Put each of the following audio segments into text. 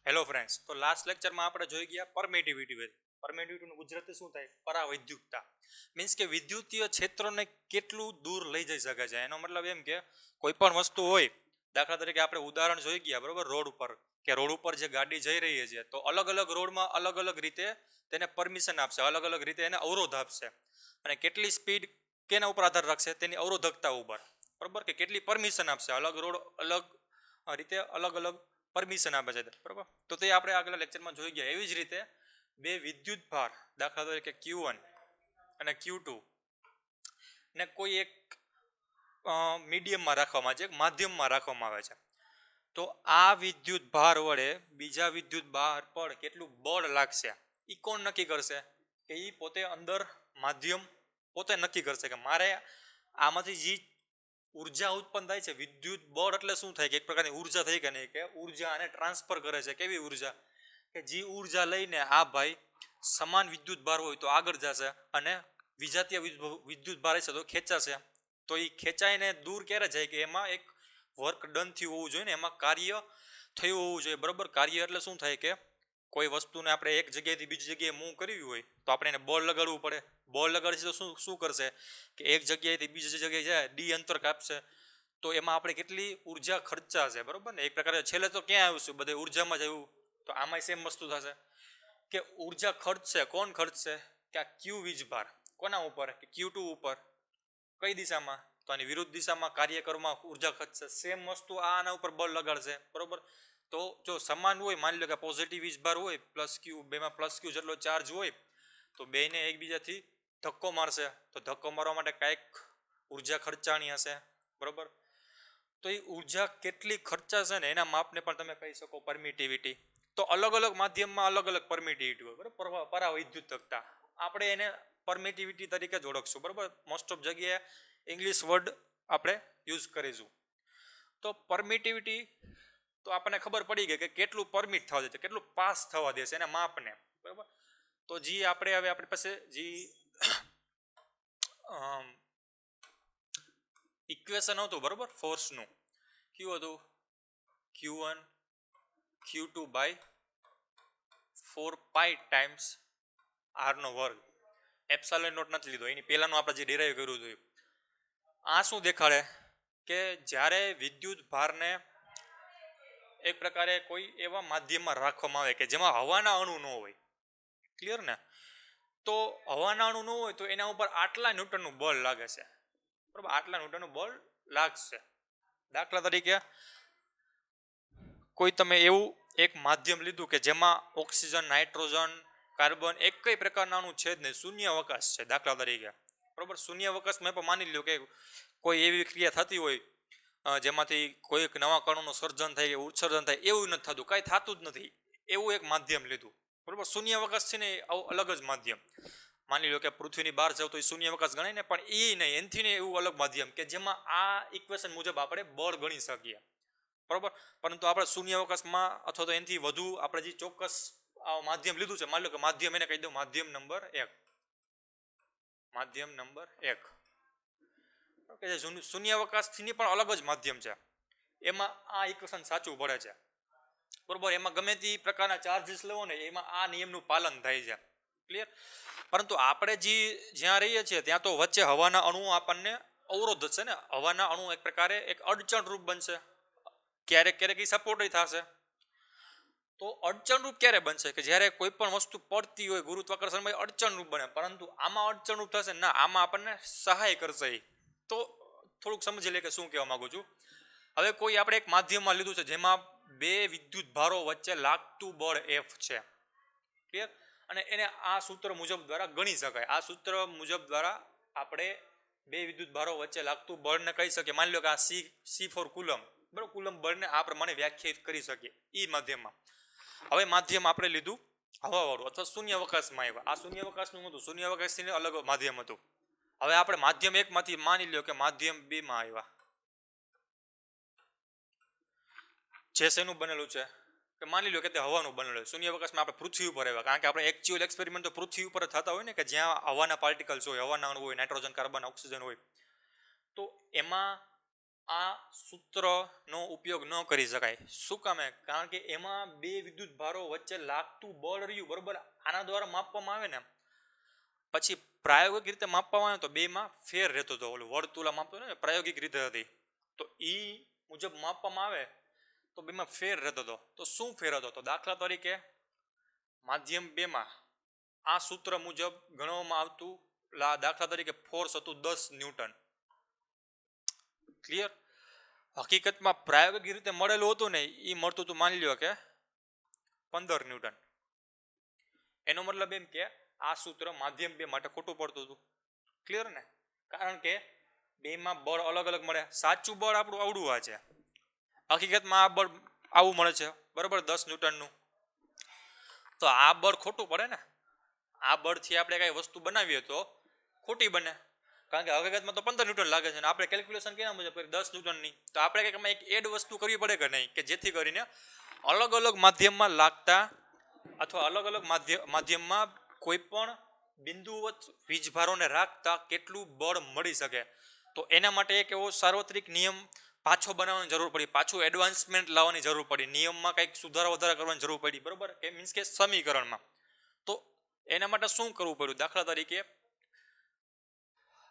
Hello friends, તો last લેક્ચરમાં આપણે જોઈ ગયા પરમિટિવિટી. પરમિટિવિટીનું ગુજરાતી શું થાય? પરાવૈદ્યુકતા. મીન્સ કે વિદ્યુતીય ક્ષેત્રોને કેટલું દૂર લઈ જઈ શકે છે. એનો મતલબ એમ કે કોઈ પણ વસ્તુ હોય, દાખલા તરીકે આપણે ઉદાહરણ જોઈ ગયા બરોબર, રોડ ઉપર કે રોડ ઉપર જે ગાડી જઈ રહી છે તો અલગ અલગ રોડમાં અલગ અલગ રીતે તેને પરમિશન આપશે, અલગ અલગ રીતે એને અવરોધ આપશે, અને કેટલી સ્પીડ કેના ઉપર આધાર રાખશે? તેની અવરોધકતા ઉપર, બરોબર, કે કેટલી પરમિશન આપશે. અલગ રોડ અલગ રીતે અલગ અલગ પરમિશન આપે છે, બરોબર. તો તે આપણે આગલા લેક્ચરમાં જોઈ ગયા. એવી જ રીતે બે વિદ્યુત ભાર, દાખલા તરીકે Q1 અને Q2 ને કોઈ એક મીડિયમમાં રાખવામાં આવે છે, માધ્યમમાં રાખવામાં આવે છે. તો આ વિદ્યુત ભાર વડે બીજા વિદ્યુત ભાર પર કેટલું બળ લાગશે એ કોણ નક્કી કરશે? કે એ પોતે અંદર માધ્યમ પોતે નક્કી કરશે કે મારે આમાંથી જે ઉર્જા ઉત્પન્ન થાય છે, વિદ્યુત બળ એટલે શું થાય? કે એક પ્રકારની ઉર્જા થઈ કે નહીં, કે ઉર્જા આને ટ્રાન્સફર કરે છે. કેવી ઉર્જા? કે જે ઉર્જા લઈને આ ભાઈ સમાન વિદ્યુત ભાર હોય તો આગળ જશે, અને વિજાતીય વિદ્યુત ભાર હશે તો ખેંચાશે. તો એ ખેંચાઈને દૂર ક્યારે જાય? કે એમાં એક વર્ક ડન થયું હોવું જોઈએ ને, એમાં કાર્ય થયું હોવું જોઈએ, બરોબર. કાર્ય એટલે શું થાય? કે કોઈ વસ્તુને આપણે એક જગ્યાએથી બીજી જગ્યાએ મૂવ કરવી હોય તો આપણે એને બળ લગાડવું પડે. બળ લગાડશે તો શું કરશે? કે એક જગ્યાએથી બીજી જગ્યાએ જાય, ડી અંતર કાપશે. તો એમાં આપણે કેટલી ઉર્જા ખર્ચાશે, બરોબર ને. એક પ્રકારે છેલ્લે તો ક્યાં આવીશું? બધે ઉર્જામાં જ આવ્યું. તો આમાં સેમ વસ્તુ થશે કે ઉર્જા ખર્ચશે. કોણ ખર્ચશે? કે આ ક્યુ વીજભાર કોના ઉપર? કે Q2 ઉપર. કઈ દિશામાં? તો આની વિરુદ્ધ દિશામાં કાર્ય કરવામાં ઉર્જા ખર્ચશે. સેમ વસ્તુ આના ઉપર બળ લગાડશે, બરોબર. તો જો સમાન હોય, માની લો કે પોઝિટિવ વીજભાર હોય, પ્લસ ક્યુ, બેમાં પ્લસ ક્યુ જેટલો ચાર્જ હોય, તો બેને એકબીજાથી ધક્કો મારશે. તો ધક્કો મારવા માટે કાંઈક ઉર્જા ખર્ચાણી હશે, બરોબર. તો એ ઉર્જા કેટલી ખર્ચાશે ને એના માપને પણ તમે કહી શકો પરમિટિવિટી. તો અલગ અલગ માધ્યમમાં અલગ અલગ પરમિટિવિટી હોય, બરોબર. પરાવૈદ્યુતકતા આપણે એને પરમિટિવિટી તરીકે જ ઓળખશું, બરોબર. મોસ્ટ ઓફ જગ્યાએ ઇંગ્લિશ વર્ડ આપણે યુઝ કરીશું. તો પરમિટિવિટી તો આપણને ખબર પડી ગઈ કે કેટલું પરમિટ થવા દે છે, કેટલું પાસ થવા દે છે એના માપને, બરોબર. તો જે આપણે હવે આપણી પાસે જે ઇક્વેશન હતું, બરોબર, ફોર્સનું, કયું હતું? Q1 Q2 by 4 pi times આરનો વર્ગ. એપ્સાઇલોન નોટ નથી લીધો, એની પહેલાનું આપણે જે ડિરાઈવ કર્યું હતું. આ શું દેખાડે? કે જ્યારે વિદ્યુત ભારને એક પ્રકારે કોઈ એવા માધ્યમમાં રાખવામાં આવે કે જેમાં હવાના અણુ ન હોય, ક્લિયર ને, તો હવાના અણુ ન હોય તો એના ઉપર આટલા ન્યૂટનનું બળ લાગે છે, બરાબર. આટલા ન્યૂટનનું બળ લાગશે. દાખલા તરીકે કોઈ તમે એવું એક માધ્યમ લીધું કે જેમાં ઓક્સિજન, નાઇટ્રોજન, કાર્બન એક કઈ પ્રકારના અણુ છે જ નહીં, શૂન્યાવકાશ છે, દાખલા તરીકે, બરોબર. શૂન્યાવકાશમાં પણ માની લો કે કોઈ એવી ક્રિયા થતી હોય જેમાંથી કોઈક નવા કણોનું સર્જન થાય કે ઉત્સર્જન થાય, એવું નથી થતું, કાંઈ થતું જ નથી. એવું એક માધ્યમ લીધું, બરોબર. શૂન્યાવકાશ છે ને અલગ જ માધ્યમ. માની લો કે પૃથ્વીની બહાર જાવ તો એ શૂન્યાવકાશ ગણાય ને, પણ એ નહીં, એનથી ને એવું અલગ માધ્યમ કે જેમાં આ ઇક્વેશન મુજબ આપણે બળ ગણી શકીએ, બરોબર. પરંતુ આપણે શૂન્યાવકાશમાં અથવા તો એનાથી વધુ આપણે જે ચોક્કસ માધ્યમ લીધું છે, માની લો કે માધ્યમ એને કહી દઉં માધ્યમ નંબર 1. માધ્યમ નંબર 1 કે જે શૂન્યાવકાશથી પણ અલગ જ માધ્યમ છે, એમાં આ ઇક્વેશન સાચું પડે છે, બરોબર. એમાં ગમે તે પ્રકારના ચાર્જીસ લેવો ને એમાં આ નિયમનું પાલન થાય છે, ક્લિયર. પરંતુ આપણે જ્યાં રહીએ છીએ ત્યાં તો વચ્ચે હવાના અણુ આપણને અવરોધ છે ને. હવાના અણુ એક પ્રકારે એક અડચણ રૂપ બનશે, ક્યારેક ક્યારેક એ સપોર્ટ થશે. તો અડચણરૂપ ક્યારે બનશે? કે જ્યારે કોઈ પણ વસ્તુ પડતી હોય ગુરુત્વાકર્ષણમાં અડચણરૂપ બને. પરંતુ આમાં અડચણરૂપ થશે ના, આમાં આપણને સહાય કરશે. તો થોડુંક સમજી લે કે શું કહેવા માંગુ છું. હવે કોઈ આપણે એક માધ્યમમાં લીધું છે જેમાં બે વિદ્યુત ભારો વચ્ચે લાગતું બળ F છે, ક્લિયર. અને એને આ સૂત્ર મુજબ દ્વારા ગણી શકાય. આ સૂત્ર મુજબ દ્વારા આપણે બે વિદ્યુત ભારો વચ્ચે લાગતું બળને કહી શકીએ. માની લો કે આ સી ફોર કુલમ, બરાબર. કુલમ બળને આ પ્રમાણે વ્યાખ્યાયિત કરી શકીએ એ માધ્યમમાં. હવે માધ્યમ આપણે લીધું હવાવાળું અથવા શૂન્યાવકાશમાં આવ્યા. આ શૂન્યાવકાશનું હતું, શૂન્યાવકાશથી અલગ માધ્યમ હતું. હવે આપણે માધ્યમ એકમાંથી માની લો કે માધ્યમ બે માં આવ્યા. જે શેનું બનેલું છે? કે માની લો કે તે હવાનું બનેલું છે. શૂન્યાવકાશમાં આપણે પૃથ્વી ઉપર આવ્યા, કારણ કે આપણે એકચ્યુઅલ એક્સપેરિમેન્ટ તો પૃથ્વી ઉપર થતા હોય ને, કે જ્યાં હવાના પાર્ટિકલ્સ હોય, હવાના અણુ હોય, નાઇટ્રોજન, કાર્બન, ઓક્સિજન હોય. તો એમાં આ સૂત્રનો ઉપયોગ ન કરી શકાય. શું કામે? કારણ કે એમાં બે વિદ્યુત ભારો વચ્ચે લાગતું બળ રહ્યું, બરોબર, આના દ્વારા માપવામાં આવે ને, પછી પ્રાયોગિક રીતે માપવામાં આવે તો બેમાં ફેર રહેતો હતો. ઓલું વર્તુળા માપતો ને પ્રાયોગિક રીતે હતી, તો એ મુજબ માપવામાં આવે તો બેમાં ફેર રહેતો હતો. તો શું ફેર હતો? તો દાખલા તરીકે માધ્યમ બેમાં આ સૂત્ર મુજબ ગણવામાં આવતું દાખલા તરીકે ફોર્સ હતું 10 ન્યૂટન. ક્લિયર? હકીકતમાં પ્રાયોગિક રીતે મળેલું હતું ને એ મળતું હતું, માની લ્યો કે 15 ન્યૂટન. એનો મતલબ એમ કે આ સૂત્ર માધ્યમ બે માટે ખોટું પડતું હતું. ક્લિયર ને? કારણ કે બેમાં બળ અલગ અલગ મળે. સાચું બળ આપણું આવડું આ છે, હકીકતમાં આ બળ આવું મળે છે, બરાબર, 10 ન્યૂટનનું. તો આ બળ ખોટું પડે ને. આ બળથી આપણે કઈ વસ્તુ બનાવીએ તો ખોટી બને, કારણ કે હકીકતમાં તો 15 ન્યૂટન લાગે છે અને આપણે કેલ્ક્યુલેશન કેના મુજબ કરી 10 ન્યૂટનની. તો આપણે કંઈક એક એડ વસ્તુ કરવી પડે કે નહીં, કે જેથી કરીને અલગ અલગ માધ્યમમાં લાગતા અથવા અલગ અલગ માધ્યમમાં કોઈ પણ બિંદુવત વીજભારોને રાખતા કેટલું બળ મળી શકે. તો એના માટે એક એવો સાર્વત્રિક નિયમ પાછો બનાવવાની જરૂર પડી, પાછું એડવાન્સમેન્ટ લાવવાની જરૂર પડી, નિયમમાં કંઈક સુધારા વધારા કરવાની જરૂર પડી, બરોબર, કે મીન્સ કે સમીકરણમાં. તો એના માટે શું કરવું પડ્યું? દાખલા તરીકે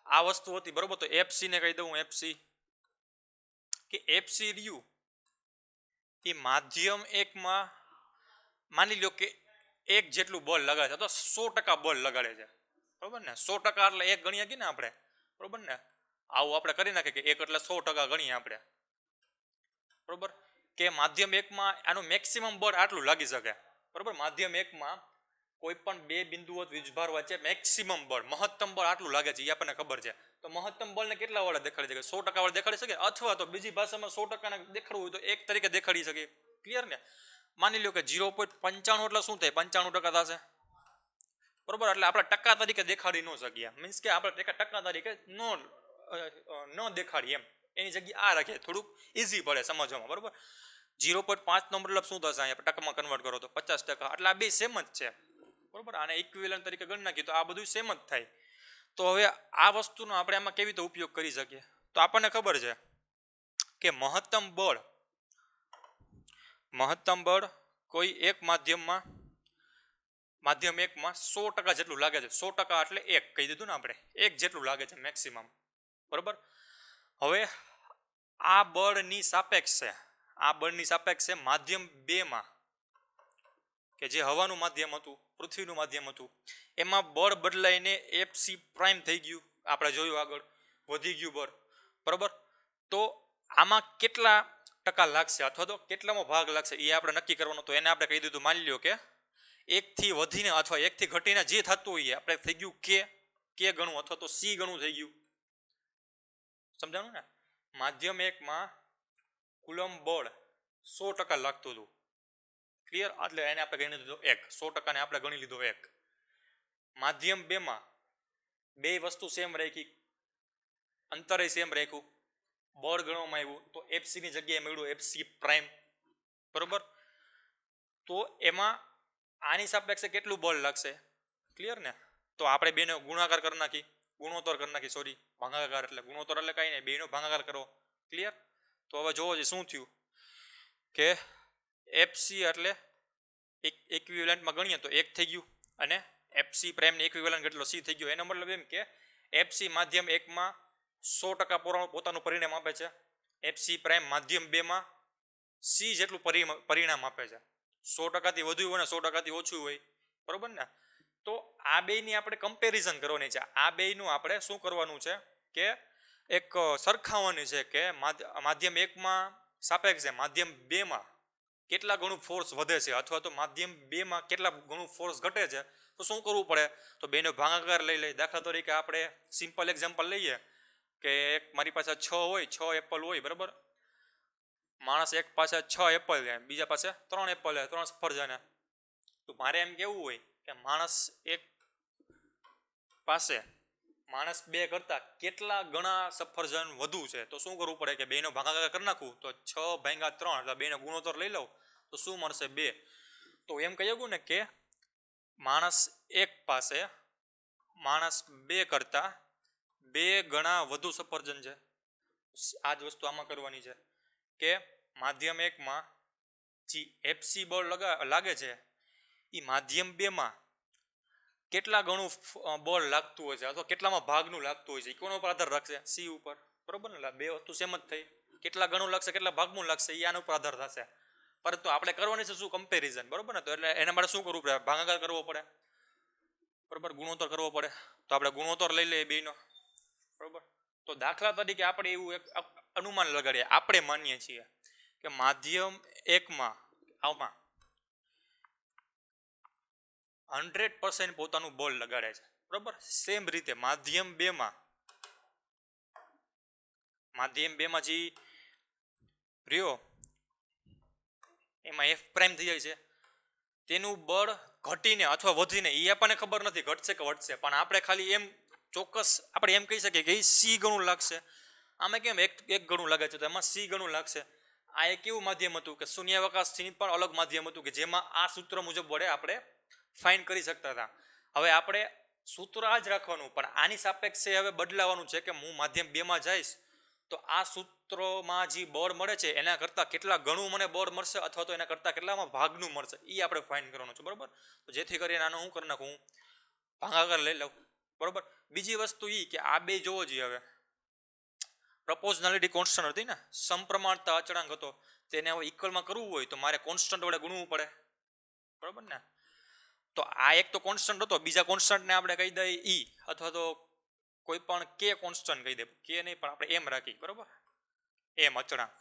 આ વસ્તુ હતી, બરોબર, તો એફસી ને કહી દઉં, એફસી કે એફસી રહ્યું એ માધ્યમ એકમાં માની લો કે એક જેટલું બળ લગાડે છે, તો 100% બળ લગાડે છે, બરોબર ને. 100% એટલે એક ગણીએ કે ને આપણે, બરોબર ને, આવું આપણે કરી નાખીએ કે એક એટલે 100% ગણીએ આપણે, બરોબર, કે માધ્યમ એકમાં આનું મેક્સિમમ બળ આટલું લાગી શકે, બરોબર. માધ્યમ એકમાં કોઈ પણ બે બિંદુઓ વીજભાર વચ્ચે મેક્સિમમ બળ, મહત્તમ બળ આટલું લાગે છે, એ આપણને ખબર છે. તો મહત્તમ બળને કેટલા વડે દેખાડી શકે? 100% વડે દેખાડી શકે, અથવા તો બીજી ભાષામાં 100% દેખાડવું હોય તો એક તરીકે દેખાડી શકે. ક્લિયર ને? માની લો કે 0.95 એટલે શું થાય? 95% થશે, બરોબર. એટલે આપણે ટકા તરીકે દેખાડી ન શકીએ, મીન્સ કે આપણે ટકા તરીકે ન દેખાડીએ એમ. એની જગ્યાએ આ રાખીએ, થોડુંક ઇઝી પડે સમજવામાં, બરોબર. 0.5 નો મતલબ શું થશે? અહીંયા ટકામાં કન્વર્ટ કરો તો 50%. એટલે આ બે સેમ જ છે, બરોબર. આને ઇક્વિવેલન્ટ તરીકે ગણી નાખીએ તો આ બધું સેમ જ થાય. તો હવે આ વસ્તુનો આપણે આમાં કેવી રીતે ઉપયોગ કરી શકીએ? તો આપણને ખબર છે કે મહત્તમ બળ કોઈ એક માધ્યમ એકમાં 100% જેટલું લાગે છે. 100% એટલે એક કહી દીધું ને આપણે, એક જેટલું લાગે છે મેક્સિમમ, બરોબર. હવે આ બળની સાપેક્ષે માધ્યમ બેમાં, કે જે હવાનું માધ્યમ હતું, પૃથ્વીનું માધ્યમ હતું, એમાં બળ બદલાઈને એફસી પ્રાઇમ થઈ ગયું. આપણે જોયું આગળ, વધી ગયું બળ, બરોબર. તો આમાં કેટલા ટકા લાગશે અથવા તો કેટલામો ભાગ લાગશે એ આપણે નક્કી કરવાનો. તો એને આપણે કહી દીધું, માની લ્યો કે 1 થી વધીને અથવા 1 થી ઘટીને જે થતું હોય આપણે થઈ ગયું કે ગણું અથવા તો સી ગણું થઈ ગયું. સમજાણું ને? માધ્યમ એકમાં કુલમ બળ 100% લાગતું હતું. ક્લિયર? એટલે એને આપણે ગણી લીધો 1. 100% ને આપણે ગણી લીધો 1. માધ્યમ બેમાં બે વસ્તુ સેમ રાખી, અંતરે સેમ રાખ્યું, બળ ગણવામાં આવ્યું, તો એફસી ની જગ્યાએ મળ્યું એફસી પ્રાઇમ, બરોબર. તો એમાં આની સાપેક્ષે કેટલું બળ લાગશે? ક્લિયર ને? તો આપણે બેનો ગુણાકાર કરી નાખી, ગુણોત્તર કરી નાખી, સોરી, ભાગાકાર. એટલે ગુણોત્તર એટલે કાંઈ નહીં, બેનો ભાગાકાર કરો. ક્લિયર? તો હવે જોવો છે શું થયું કે એફસી એટલે ઇક્વિવેલન્ટમાં ગણીએ તો 1 થઈ ગયું, અને એફસી પ્રાઇમને ઇક્વિવેલન્ટ કેટલો? સી થઈ ગયો. એનો મતલબ એમ કે એફસી માધ્યમ એકમાં 100% પોતાનું પરિણામ આપે છે, એફસી પ્રાઇમ માધ્યમ બેમાં સી જેટલું પરિણામ આપે છે. 100% થી વધુ હોય ને 100% થી ઓછું હોય, બરોબર ને. તો આ બેની આપણે કમ્પેરિઝન કરવાની છે. આ બેનું આપણે શું કરવાનું છે કે એક સરખાવવાની છે કે માધ્યમ એકમાં સાપેક્ષે માધ્યમ બેમાં કેટલા ગણું ફોર્સ વધે છે અથવા તો માધ્યમ બેમાં કેટલા ગણું ફોર્સ ઘટે છે. તો શું કરવું પડે? તો બેનો ભાગાકાર લઈ લઈએ. દાખલા તરીકે આપણે સિમ્પલ એક્ઝામ્પલ લઈએ કે એક મારી પાસે 6 એપલ હોય, બરાબર. માણસ એક પાસે 6 એપલ છે, બીજા પાસે 3 એપલ છે, 3 સફરજન. તો મારે એમ કેવું હોય કે માણસ 2 કરતા કેટલા ગણા સફરજન વધુ છે. તો શું કરવું પડે કે બેનો ભાગાકાર કરી નાખું, તો 6/3 એટલે બેનો ગુણોત્તર લઈ લઉં તો શું મળશે? 2. તો એમ કહી શકું ને કે માણસ 2 કરતા 2 ગણા વધુ સફરજન છે, આ જ વસ્તુ આમાં કરવાની છે કે માધ્યમ 1માં જે એફસી બળ લાગે છે એ માધ્યમ 2માં કેટલા ગણું બળ લાગતું હોય છે અથવા કેટલામાં ભાગનું લાગતું હોય છે એ કોના ઉપર આધાર રાખશે? સી ઉપર. બરોબર ને? બે વસ્તુ સેમ જ થઈ. કેટલા ગણું લાગશે કેટલા ભાગનું લાગશે એ આના ઉપર આધાર થશે. પરંતુ આપણે કરવાની છે શું? કમ્પેરિઝન. બરોબર ને? તો એટલે એના માટે શું કરવું પડે? ભાગાકાર કરવો પડે. બરોબર, ગુણોત્તર કરવો પડે. તો આપણે ગુણોત્તર લઈ લઈએ બેનો. બરોબર, તો દાખલા તરીકે આપણે એવું એક અનુમાન લગાડીએ, આપણે માનીએ છીએ કે માધ્યમ 1માં આમાં 100% પોતાનું બળ લગાડે છે. બરોબર, સેમ રીતે માધ્યમ 2માં જે રહ્યો એમાં એફ પ્રાઇમ થઈ જાય છે, તેનું બળ ઘટીને અથવા વધીને એ આપણને ખબર નથી ઘટશે કે વધશે, પણ આપણે ખાલી એમ ચોક્કસ આપણે એમ કહી શકીએ કે એ સી ગણું લાગશે. આમાં કેમ એક ગણું લાગે છે તો એમાં સી ગણું લાગશે. આ એક એવું માધ્યમ હતું કે શૂન્યાવકાશથી પણ અલગ માધ્યમ હતું કે જેમાં આ સૂત્ર મુજબ વડે આપણે ફાઇન કરી શકતા હતા. હવે આપણે સૂત્ર આ જ રાખવાનું, પણ આની સાપેક્ષે હવે બદલાવાનું છે કે હું માધ્યમ 2માં જઈશ તો આ સૂત્રમાં જે બળ મળે છે એના કરતાં કેટલા ગણું મને બળ મળશે અથવા તો એના કરતાં કેટલામાં ભાગનું મળશે એ આપણે ફાઇન કરવાનું છે. બરોબર, તો જેથી કરીને આનો હું કરી નાખું, હું ભાગાકાર લઈ લઉં. બરોબર, બીજી વસ્તુ એ કે આ બે જોવો જોઈએ. હવે પ્રપોઝનાલિટી કોન્સ્ટન્ટ હતી ને, સમપ્રમાણતા અચળાંક હતો, તેને હવે ઇક્વલમાં કરવું હોય તો મારે કોન્સ્ટન્ટ વડે ગુણવું પડે. બરોબર ને? તો આ એક તો કોન્સ્ટન્ટ હતો, બીજા કોન્સ્ટન્ટને આપણે કહી દઈએ ઈ અથવા તો કોઈ પણ કે કોન્સ્ટન્ટ કહી દે, કે નહીં પણ આપણે એમ રાખી. બરોબર, એમ અચળાંક.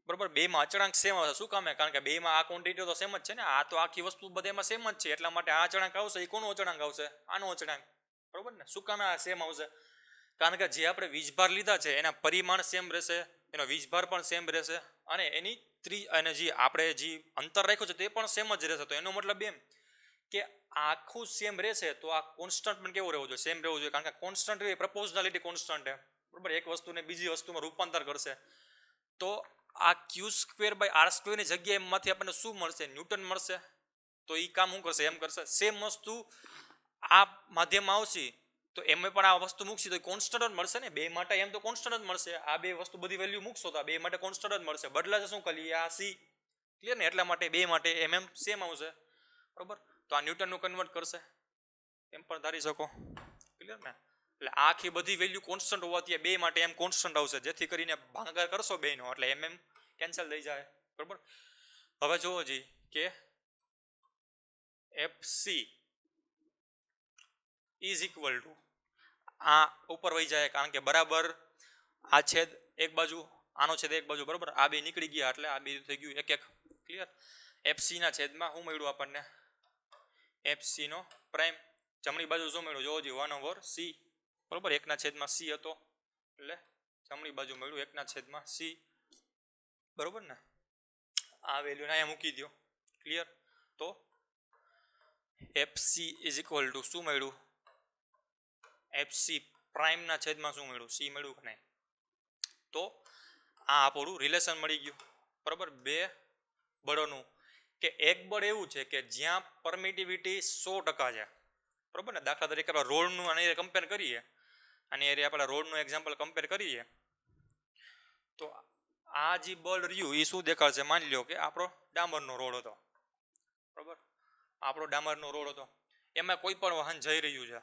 બરોબર, બેમાં અચળાંક સેમ હશે. શું કામે? કારણ કે બેમાં આ ક્વોન્ટિટી તો સેમ જ છે ને, આ તો આખી વસ્તુ બધામાં સેમ જ છે, એટલા માટે આ અચળાંક આવશે. એ કોનો અચળાંક આવશે? આનો અચળાંક. બરોબર ને? શું કામે આ સેમ આવશે? કારણ કે જે આપણે વીજભાર લીધા છે એના પરિમાણ સેમ રહેશે, એનો વીજભાર પણ સેમ રહેશે અને એની અને જે આપણે જે અંતર રાખ્યું છે તે પણ સેમ જ રહેશે. તો એનો મતલબ એમ કે આખું સેમ રહેશે તો આ કોન્સ્ટન્ટ પણ કેવું રહેવું જોઈએ? સેમ રહેવું જોઈએ. કારણ કે કોન્સ્ટન્ટ એ પ્રપોઝનાલિટી કોન્સ્ટન્ટ છે. બરોબર, એક વસ્તુને બીજી વસ્તુમાં રૂપાંતર કરશે. તો આ Q²/R² ની જગ્યાએ એમાંથી આપણને શું મળશે? ન્યૂટન મળશે. તો એ કામ શું કરશે? એમ કરશે. સેમ વસ્તુ આ માધ્યમમાં આવશે તો એમાં પણ આ વસ્તુ મૂકશે તો કોન્સ્ટન્ટ જ મળશે ને. બે માટે એમ તો કોન્સ્ટન્ટ જ મળશે. આ બે વસ્તુ બધી વેલ્યુ મૂકશો તો આ બે માટે કોન્સ્ટન્ટ જ મળશે. બદલાશે શું? ખાલી આ સી. ક્લિયર ને? એટલા માટે બે માટે એમ સેમ આવશે. બરોબર, તો આ ન્યૂટનનું કન્વર્ટ કરશે, એમ પણ ધારી શકો. ક્લિયર ને? એટલે આખી બધી વેલ્યુ કોન્સ્ટન્ટ હોવાથી બે માટે એમ કોન્સ્ટન્ટ આવશે, જેથી કરીને ભાગાકાર કરશો બેનો એટલે એમ કેન્સલ થઈ જાય. બરોબર, હવે જોવો જી કે એફસી ઇઝ ઇક્વલ ટુ આ ઉપર વહી જાય કારણ કે બરાબર આ છેદ એક બાજુ, આનો છેદ એક બાજુ. બરોબર, આ બે નીકળી ગયા એટલે આ બે થઈ ગયું એક એક. ક્લિયર? એફસી ના છેદમાં શું મળ્યું આપણને? એફસી નો પ્રાઇમ. જમણી બાજુ શું મળ્યું? જોવો જી 1/c. બરોબર, 1/c હતો એટલે જમણી બાજુ મળ્યું 1/c. બરોબર ને? આ વેલ્યુ અહીંયા મૂકી દો. ક્લિયર? તો એફસી ઇઝ ઇક્વલ ટુ શું મળ્યું? એફસી પ્રાઇમના છેદમાં શું મળ્યું? સી મળ્યું કે નહીં? તો આ આપણું રિલેશન મળી ગયું. બરોબર, બે બળોનું કે એક બળ એવું છે કે જ્યાં પરમિટિવિટી 100% છે. બરોબર ને? દાખલા તરીકે આપણે રોડનું આની કમ્પેર કરીએ, આની એરિયા આપણે રોડનું એક્ઝામ્પલ કમ્પેર કરીએ તો આ જે બળ રહ્યું એ શું દેખાડશે? માની લો કે આપણો ડામરનો રોડ હતો. બરોબર, આપણો ડામરનો રોડ હતો, એમાં કોઈ પણ વાહન જઈ રહ્યું છે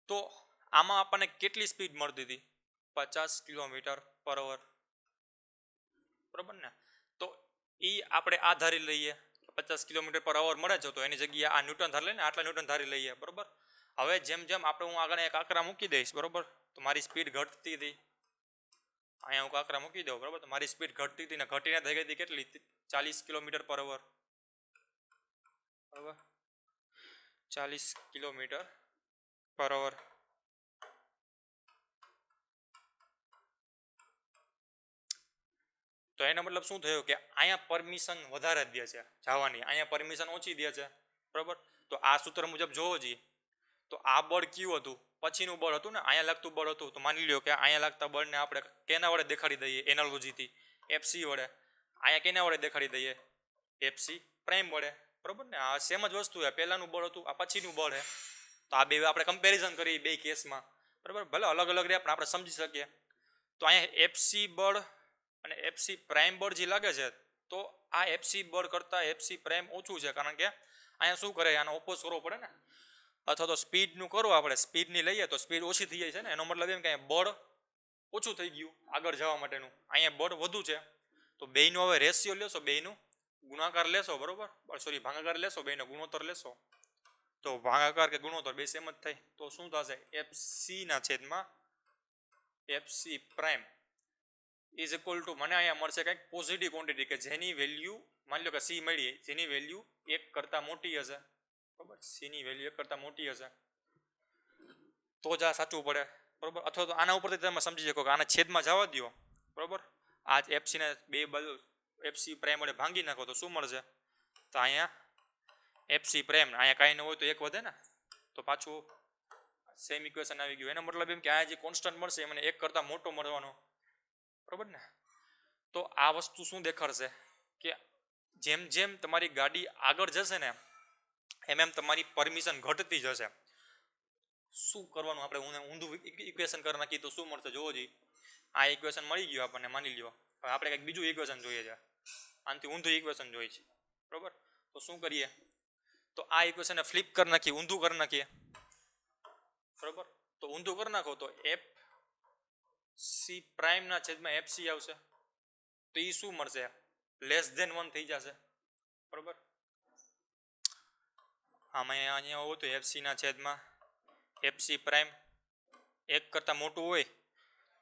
તો આમાં આપણને કેટલી સ્પીડ મળતી હતી? 50 km/h. બરોબર ને? તો એ આપણે આ ધારી લઈએ 50 km/h મળે છે તો એની જગ્યાએ આ ન્યૂટન ધારી લઈને આટલા ન્યૂટન ધારી લઈએ. બરોબર, હવે જેમ જેમ આપણે હું આગળ એક આંકડા મૂકી દઈશ, બરોબર, તો મારી સ્પીડ ઘટતી હતી. અહીંયા હું આંકડા મૂકી દઉં. બરોબર, તો મારી સ્પીડ ઘટતી હતી ને ઘટીને થઈ ગઈ હતી કેટલી? 40 km/h. બરોબર, 40 km/h. તો એનો મતલબ શું થયો કે અહીંયા પરમિશન વધારે દે છે જવાની, અહીંયા પરમિશન ઓછી દે છે. બરોબર, તો આ સૂત્ર મુજબ જોવો જોઈએ તો આ બળ કયું હતું? પછીનું બળ હતું ને, અહીંયા લાગતું બળ હતું. તો માની લ્યો કે અહીંયા લાગતા બળને આપણે કેના વડે દેખાડી દઈએ? એનાલોજીથી એફસી વડે. અહીંયા કેના વડે દેખાડી દઈએ? એફસી પ્રાઇમ વડે. બરોબર ને? આ સેમ જ વસ્તુ છે, પહેલાનું બળ હતું આ પછીનું બળ છે. તો આ બે આપણે કમ્પેરિઝન કરીએ બે કેસમાં બરાબર, ભલે અલગ અલગ રહે પણ આપણે સમજી શકીએ. તો અહીંયા એફસી બળ અને એફસી પ્રાઇમ બળ જે લાગે છે તો આ એફસી બળ કરતાં એફસી પ્રાઇમ ઓછું છે, કારણ કે અહીંયા શું કરે, આનો ઓપોઝ કરવો પડે ને, અથવા તો સ્પીડનું કરો, આપણે સ્પીડની લઈએ તો સ્પીડ ઓછી થઈ જાય છે ને, એનો મતલબ એમ કે બળ ઓછું થઈ ગયું આગળ જવા માટેનું, અહીંયા બળ વધુ છે. તો બેયનો હવે રેશિયો લેશો, બેયનું ગુણાકાર લેશો, બરોબર, સોરી ભાગાકાર લેશો, બેયનો ગુણોત્તર લેશો, તો ભાગાકાર કે ગુણોત્તર બે સેમ જ થાય. તો શું થશે, એફસી ના છેદમાં FC prime is equal two, મને અહીંયા મળશે કંઈક પોઝિટિવ ક્વોન્ટિટી કે જેની વેલ્યુ, માની લો કે સી મળી, જેની વેલ્યુ 1 કરતાં મોટી હશે, બરાબર, સીની વેલ્યુ 1 કરતાં મોટી હશે તો જ આ સાચું પડે, બરાબર. અથવા તો આના ઉપરથી તમે સમજી શકો કે આના છેદમાં જવા દો, બરાબર, આ એફસીને બે બાજુ એફસી પ્રાઇમ વડે ભાંગી નાખો તો શું મળશે, તો અહીંયા એફસી પ્રાઇમ, અહીંયા કાંઈ ન હોય તો એક વધે ને, તો પાછું સેમ ઇક્વેશન આવી ગયું. એનો મતલબ એમ કે આ જે કોન્સ્ટન્ટ મળશે એ મને 1 કરતાં મોટો મળવાનો, બરાબર ને. તો આ વસ્તુ શું દેખાડશે કે જેમ જેમ તમારી ગાડી આગળ જશે ને એમ એમ તમારી પરમિશન ઘટતી જશે. શું કરવાનું, આપણે ઊંધું ઇક્વેશન કરી નાખીએ તો શું મળશે જોવો જોઈએ. આ ઇક્વેશન મળી ગયું આપણને, માની લ્યો, હવે આપણે કંઈક બીજું ઇક્વેશન જોઈએ છે, આનાથી ઊંધું ઇક્વેશન જોઈએ છે, બરાબર. તો શું કરીએ, તો આ ઇક્વેશનને ફ્લિપ કરી નાખીએ, ઊંધું કરી નાખીએ, બરાબર. તો ઊંધું કરી નાખો તો એફ સી પ્રાઇમના છેદમાં એફસી આવશે, તો એ શું મળશે, લેસ ધેન 1 થઈ જશે, બરાબર. આમાં અહીંયા હોય તો એફસીના છેદમાં એફસી પ્રાઇમ 1 કરતાં મોટું હોય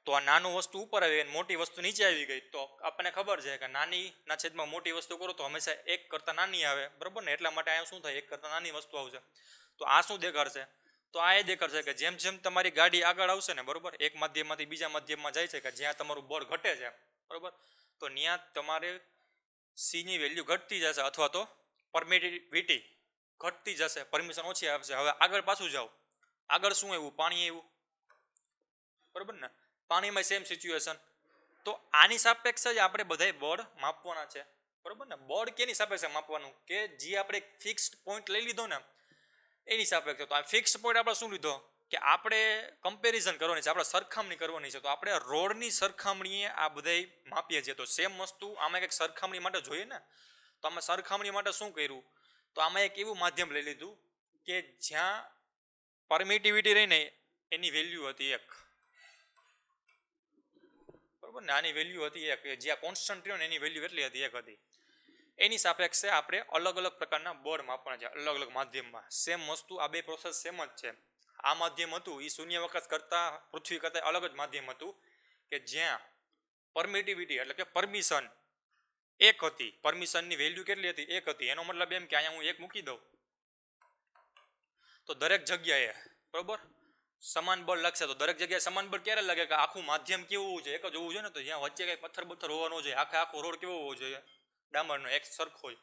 તો આ નાનું વસ્તુ ઉપર આવી ગઈ, મોટી વસ્તુ નીચે આવી ગઈ, તો આપણને ખબર છે કે નાનીના છેદમાં મોટી વસ્તુ કરો તો હંમેશા 1 કરતાં નાની આવે, બરાબર ને. એટલા માટે અહીંયા શું થાય, 1 કરતાં નાની વસ્તુ આવશે. તો આ શું દેખાડશે, તો આ એ દેખાડશે કે જેમ જેમ તમારી ગાડી આગળ આવશે ને, બરાબર, એક માધ્યમમાંથી બીજા માધ્યમમાં જાય છે કે જ્યાં તમારું બળ ઘટે છે, બરાબર, તો ત્યાં તમારે સીની વેલ્યુ ઘટતી જશે અથવા તો પરમિટિવિટી ઘટતી જશે, પરમિશન ઓછી આવશે. હવે આગળ પાછું જાઓ, આગળ શું આવ્યું, પાણી આવ્યું, બરાબર ને. પાણીમાં સેમ સિચ્યુએશન, તો આની સાપેક્ષે જ આપણે બધાય બળ માપવાના છે, બરાબર ને. બળ કેની સાપેક્ષે માપવાનું, કે જે આપણે ફિક્સ્ડ પોઈન્ટ લઈ લીધો ને એની સાપેક્ષે. તો આ ફિક્સ્ડ પોઈન્ટ આપણે શું લીધો કે આપણે કમ્પેરિઝન કરવાની છે, આપણે સરખામણી કરવાની છે. તો આપણે રોડની સરખામણીએ આ બધાય માપીએ છીએ. તો સેમ વસ્તુ આમાં કંઈક સરખામણી માટે જોઈએ ને, તો આમાં સરખામણી માટે શું કર્યું, તો આમાં એક એવું માધ્યમ લઈ લીધું કે જ્યાં પરમિટિવિટી રહીને એની વેલ્યુ હતી 1, બરાબર ને. આની વેલ્યુ હતી 1, જ્યાં કોન્સ્ટન્ટ રહ્યો ને એની વેલ્યુ કેટલી હતી, 1 હતી. એની સાપેક્ષે આપણે અલગ અલગ પ્રકારના બળ માપવાના છે અલગ અલગ માધ્યમમાં. સેમ વસ્તુ, આ બે પ્રોસેસ સેમ જ છે. આ માધ્યમ હતું એ શૂન્યાવકાશ કરતાં પૃથ્વી કરતાં અલગ જ માધ્યમ હતું કે જ્યાં પરમિટિવિટી એટલે કે પરમિશન 1 હતી, પરમિશનની વેલ્યુ કેટલી હતી, 1 હતી. એનો મતલબ એમ કે અહીંયા હું 1 મૂકી દઉં તો દરેક જગ્યાએ, બરાબર, સમાન બળ લાગશે. તો દરેક જગ્યાએ સમાન બળ ક્યારે લાગે કે આખું માધ્યમ કેવું હોવું જોઈએ, એક જ હોવું જોઈએ ને. તો જ્યાં વચ્ચે કંઈ પથ્થર બથ્થર હોવાનો જોઈએ, આખો રોડ કેવો હોવો જોઈએ, ડામરનો એક સરખો જ.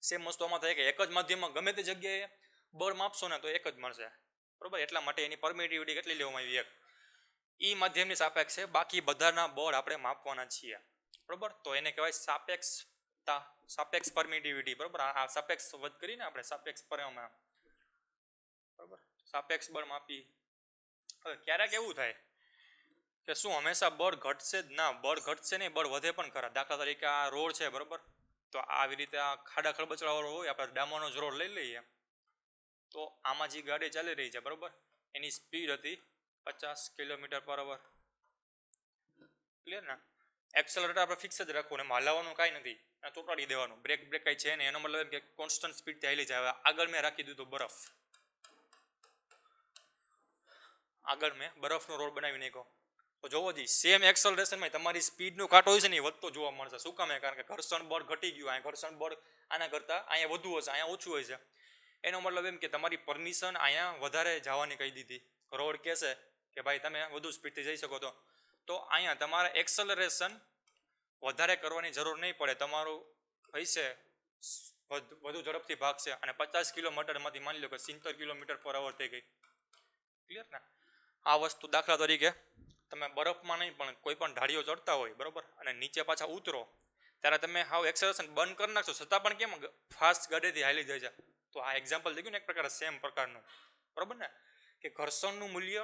સેમ વસ્તુ આમાં થાય કે એક જ માધ્યમમાં ગમે તે જગ્યાએ બળ માપશો ને તો એક જ મળશે, બરાબર. એટલા માટે એની પરમિટિવિટી કેટલી લેવામાં આવી, 1. એ માધ્યમની સાપેક્ષે બાકી બધાના બળ આપણે માપવાના છીએ, બરાબર. તો એને કહેવાય સાપેક્ષતા, સાપેક્ષ પરમિટિવિટી, બરાબર. આ સાપેક્ષ વધ કરીને આપણે સાપેક્ષ પરમાં, બરાબર, સાપેક્ષ બળ માપી. હવે ક્યારેક એવું થાય કે શું હંમેશા બળ ઘટશે જ, ના, બળ ઘટશે નહીં, બળ વધે પણ ખરા. દાખલા તરીકે આ રોડ છે, બરાબર, તો આવી રીતે આ ખાડા ખળબચડાવાળો હોય, આપણે ડામરનો જ રોડ લઈ લઈએ, તો આમાં જે ગાડી ચાલી રહી છે, બરાબર, એની સ્પીડ હતી 50 કિલોમીટર/અવર, ક્લિયર ને. એક્સેલરેટર આપણે ફિક્સ જ રાખવું ને એમાં હલાવવાનું કાંઈ નથી, ચોટાડી દેવાનું, બ્રેક કાંઈ છે નહીં. એનો મતલબ એમ કે કોન્સ્ટન્ટ સ્પીડથી હાલી જાય. હવે આગળ મેં રાખી દીધું બરફ, આગળ મેં બરફનો રોડ બનાવી નાખ્યો, તો જોવો જી સેમ એક્સલરેશનમાં તમારી સ્પીડનો કાંટો હોય છે ને એ વધતો જોવા મળશે. શું કામ? કારણ કે ઘર્ષણ બળ ઘટી ગયું, અહીંયા ઘર્ષણ બળ આના કરતાં અહીંયા વધુ હશે, અહીંયા ઓછું હોય છે. એનો મતલબ એમ કે તમારી પરમિશન અહીંયા વધારે જવાની કહી દીધી. રોડ કહેશે કે ભાઈ તમે વધુ સ્પીડથી જઈ શકો, તો અહીંયા તમારે એક્સલરેશન વધારે કરવાની જરૂર નહીં પડે, તમારું હશે વધુ ઝડપથી ભાગશે અને 50 કિલોમીટરમાંથી માની લો કે 70 કિલોમીટર/અવર થઈ ગઈ, ક્લિયર ને. આ વસ્તુ દાખલા તરીકે તમે બરફમાં નહીં પણ કોઈ પણ ઢાળીઓ ચડતા હોય, બરાબર, અને નીચે પાછા ઉતરો ત્યારે તમે હાવ એક્સેલરેશન બંધ કરી નાખશો છતાં પણ કેમ ફાસ્ટ ગાડીથી હાલી જાય છે. તો આ એક્ઝામ્પલ થઈ ગયું ને એક પ્રકારે સેમ પ્રકારનું, બરાબર ને, કે ઘર્ષણનું મૂલ્ય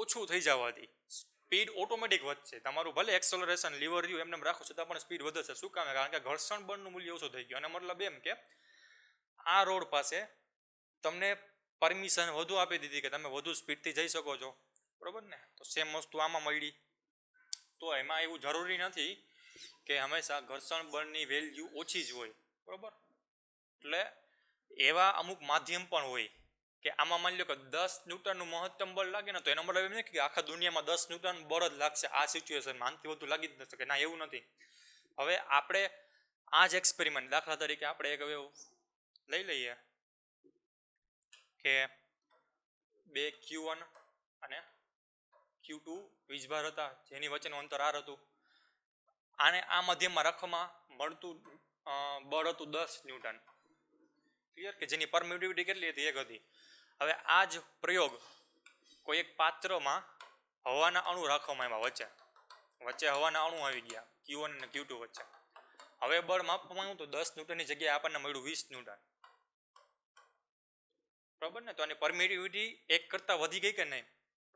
ઓછું થઈ જવાથી સ્પીડ ઓટોમેટિક વધશે. તમારું ભલે એક્સેલરેશન લીવર રહ્યું એમને રાખો છતાં પણ સ્પીડ વધશે. શું કામ? કારણ કે ઘર્ષણ બળનું મૂલ્ય ઓછું થઈ ગયું. અને મતલબ એમ કે આ રોડ પાસે તમને પરમિશન વધુ આપી દીધી કે તમે વધુ સ્પીડથી જઈ શકો છો, બરોબર ને? તો સેમ વસ્તુ આમાં મળી. તો એમાં એવું જરૂરી નથી કે હંમેશા ઘર્ષણ બળની વેલ્યુ ઓછી જ હોય, બરોબર? એટલે એવા અમુક માધ્યમ પણ હોય કે આમાં માની લો કે 10 ન્યૂટનનું મહત્તમ બળ લાગે ને, તો એનો મતલબ એમ નથી કે આખા દુનિયામાં 10 ન્યૂટન બળ જ લાગશે આ સિચ્યુએશનમાં, આનાથી વધુ લાગી જ ન શકે. ના, એવું નથી. હવે આપણે આ જ એક્સપેરિમેન્ટ, દાખલા તરીકે આપણે એક હવે લઈ લઈએ કે 2 Q1 અને Q2 વીજભાર હતા જેની વચ્ચેનું અંતર r હતું. આને આ માધ્યમમાં રાખવામાં મળતું બળ હતું 10 ન્યૂટન. ક્લિયર? કે જેની પરમિટિવિટી કેટલી હતી? 1 હતી. હવે આ જ પ્રયોગ કોઈ એક પાત્રમાં હવાના અણુ રાખવામાં આવ્યા, વચ્ચે હવાના અણુ આવી ગયા Q1 અને Q2 વચ્ચે. હવે બળ માપવામાં આવ્યું તો 10 ન્યૂટનની જગ્યાએ આપણને મળ્યું 20 ન્યૂટન, બરોબર ને? તો આની પરમિટિવિટી 1 કરતાં વધી ગઈ કે નહીં,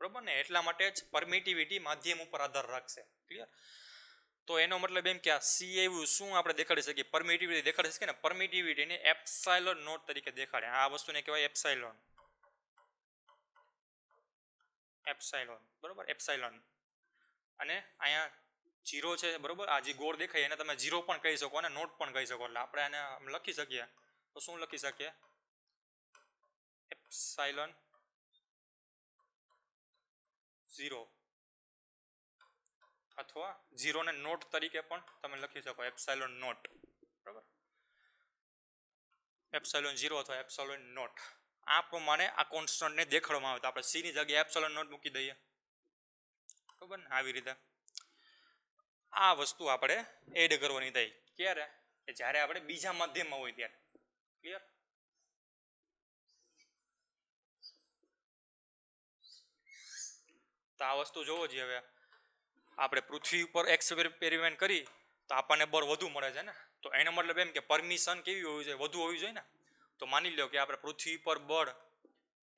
બરોબર ને? એટલા માટે જ પરમિટિવિટી માધ્યમ ઉપર આધાર રાખશે. ક્લિયર? તો એનો મતલબ એમ કે આ સી એવું શું આપણે દેખાડી શકીએ? પરમિટિવિટી દેખાડી શકીએ ને. પરમિટિવિટીને એપ્સાઇલોન નોટ તરીકે દેખાડે. આ વસ્તુને કહેવાય એપ્સાઇલોન. એપ્સાઇલોન, બરોબર? એપ્સાઇલોન. અને અહીંયા 0 છે, બરોબર? આ જે ગોળ દેખાય એને તમે 0 પણ કહી શકો અને નોટ પણ કહી શકો. એટલે આપણે આને લખી શકીએ તો શું લખી શકીએ? એપ્સાઇલોન 0 અથવા 0 ને નોટ તરીકે પણ તમે લખી શકો, એપ્સાઇલોન નોટ, બરાબર? એપ્સાઇલોન 0 અથવા એપ્સાઇલોન નોટ. આ પ્રમાણે આ કોન્સ્ટન્ટને દેખાડવામાં આવે. તો આપણે સી ની જગ્યાએ એપ્સાઇલોન નોટ મૂકી દઈએ, બરાબર ને? આવી રીતે આ વસ્તુ આપણે એડ કરવાની થઈ. ક્યારે? કે જ્યારે આપણે બીજા માધ્યમમાં હોય ત્યારે. ક્લિયર? તો આ વસ્તુ જોવો જોઈએ. હવે આપણે પૃથ્વી ઉપર એક્સપેરિમેન્ટ કરી તો આપણને બળ વધુ મળે છે ને. તો એનો મતલબ એમ કે પરમિશન કેવી હોવી જોઈએ? વધુ હોવી જોઈએ ને. તો માની લો કે આપણે પૃથ્વી પર બળ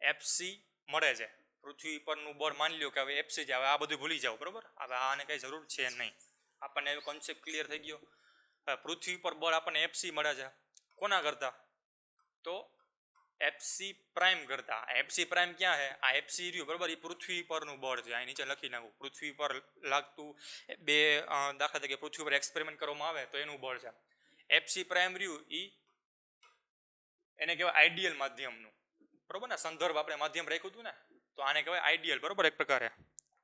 એફસી મળે છે. પૃથ્વી પરનું બળ માની લો કે હવે એફસી છે. હવે આ બધું ભૂલી જાઓ, બરોબર? હવે આને કઈ જરૂર છે નહીં. આપણને એવો કોન્સેપ્ટ ક્લિયર થઈ ગયો. પૃથ્વી પર બળ આપણને એફસી મળે છે. કોના કરતા? તો એફસી પ્રાઇમ કરતા. એફસી પ્રાઇમ ક્યાં છે? આ એફસી રહ્યું, બરોબર? એ પૃથ્વી પરનું બળ છે. અહીં નીચે લખી નાખું. પૃથ્વી પર લાગતું બે દાખલા તરીકે પૃથ્વી પર એક્સપેરિમેન્ટ કરવામાં આવે તો એનું બળ છે. એફસી પ્રાઇમ રહ્યું એને કહેવાય આઈડિયલ માધ્યમનું, બરોબર ને? સંદર્ભ આપણે માધ્યમ રાખ્યું હતું ને, તો આને કહેવાય આઈડિયલ, બરોબર? એક પ્રકારે,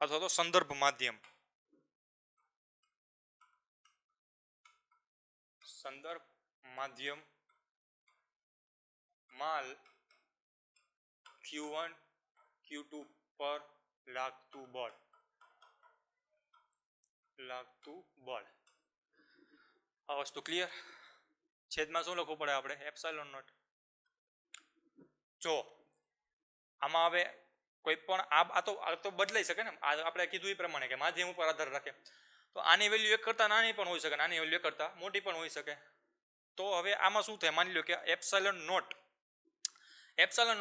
અથવા તો સંદર્ભ માધ્યમ. સંદર્ભ માધ્યમ માં Q1 Q2 પર લાગતું બળ. આ વસ્તુ ક્લિયર? છેદમાં શું લખવું પડે આપણે? Epsilon naught. જો આમાં હવે કોઈ પણ આ તો બદલાઈ શકે ને. આપણે કીધું એ પ્રમાણે કે માધ્યમ ઉપર આધાર રાખે. તો આની વેલ્યુ 1 કરતાં નાની પણ હોઈ શકે, આની વેલ્યુ 1 કરતાં મોટી પણ હોઈ શકે. તો હવે આમાં શું થાય? માની લો કે એપ્સાઇલોન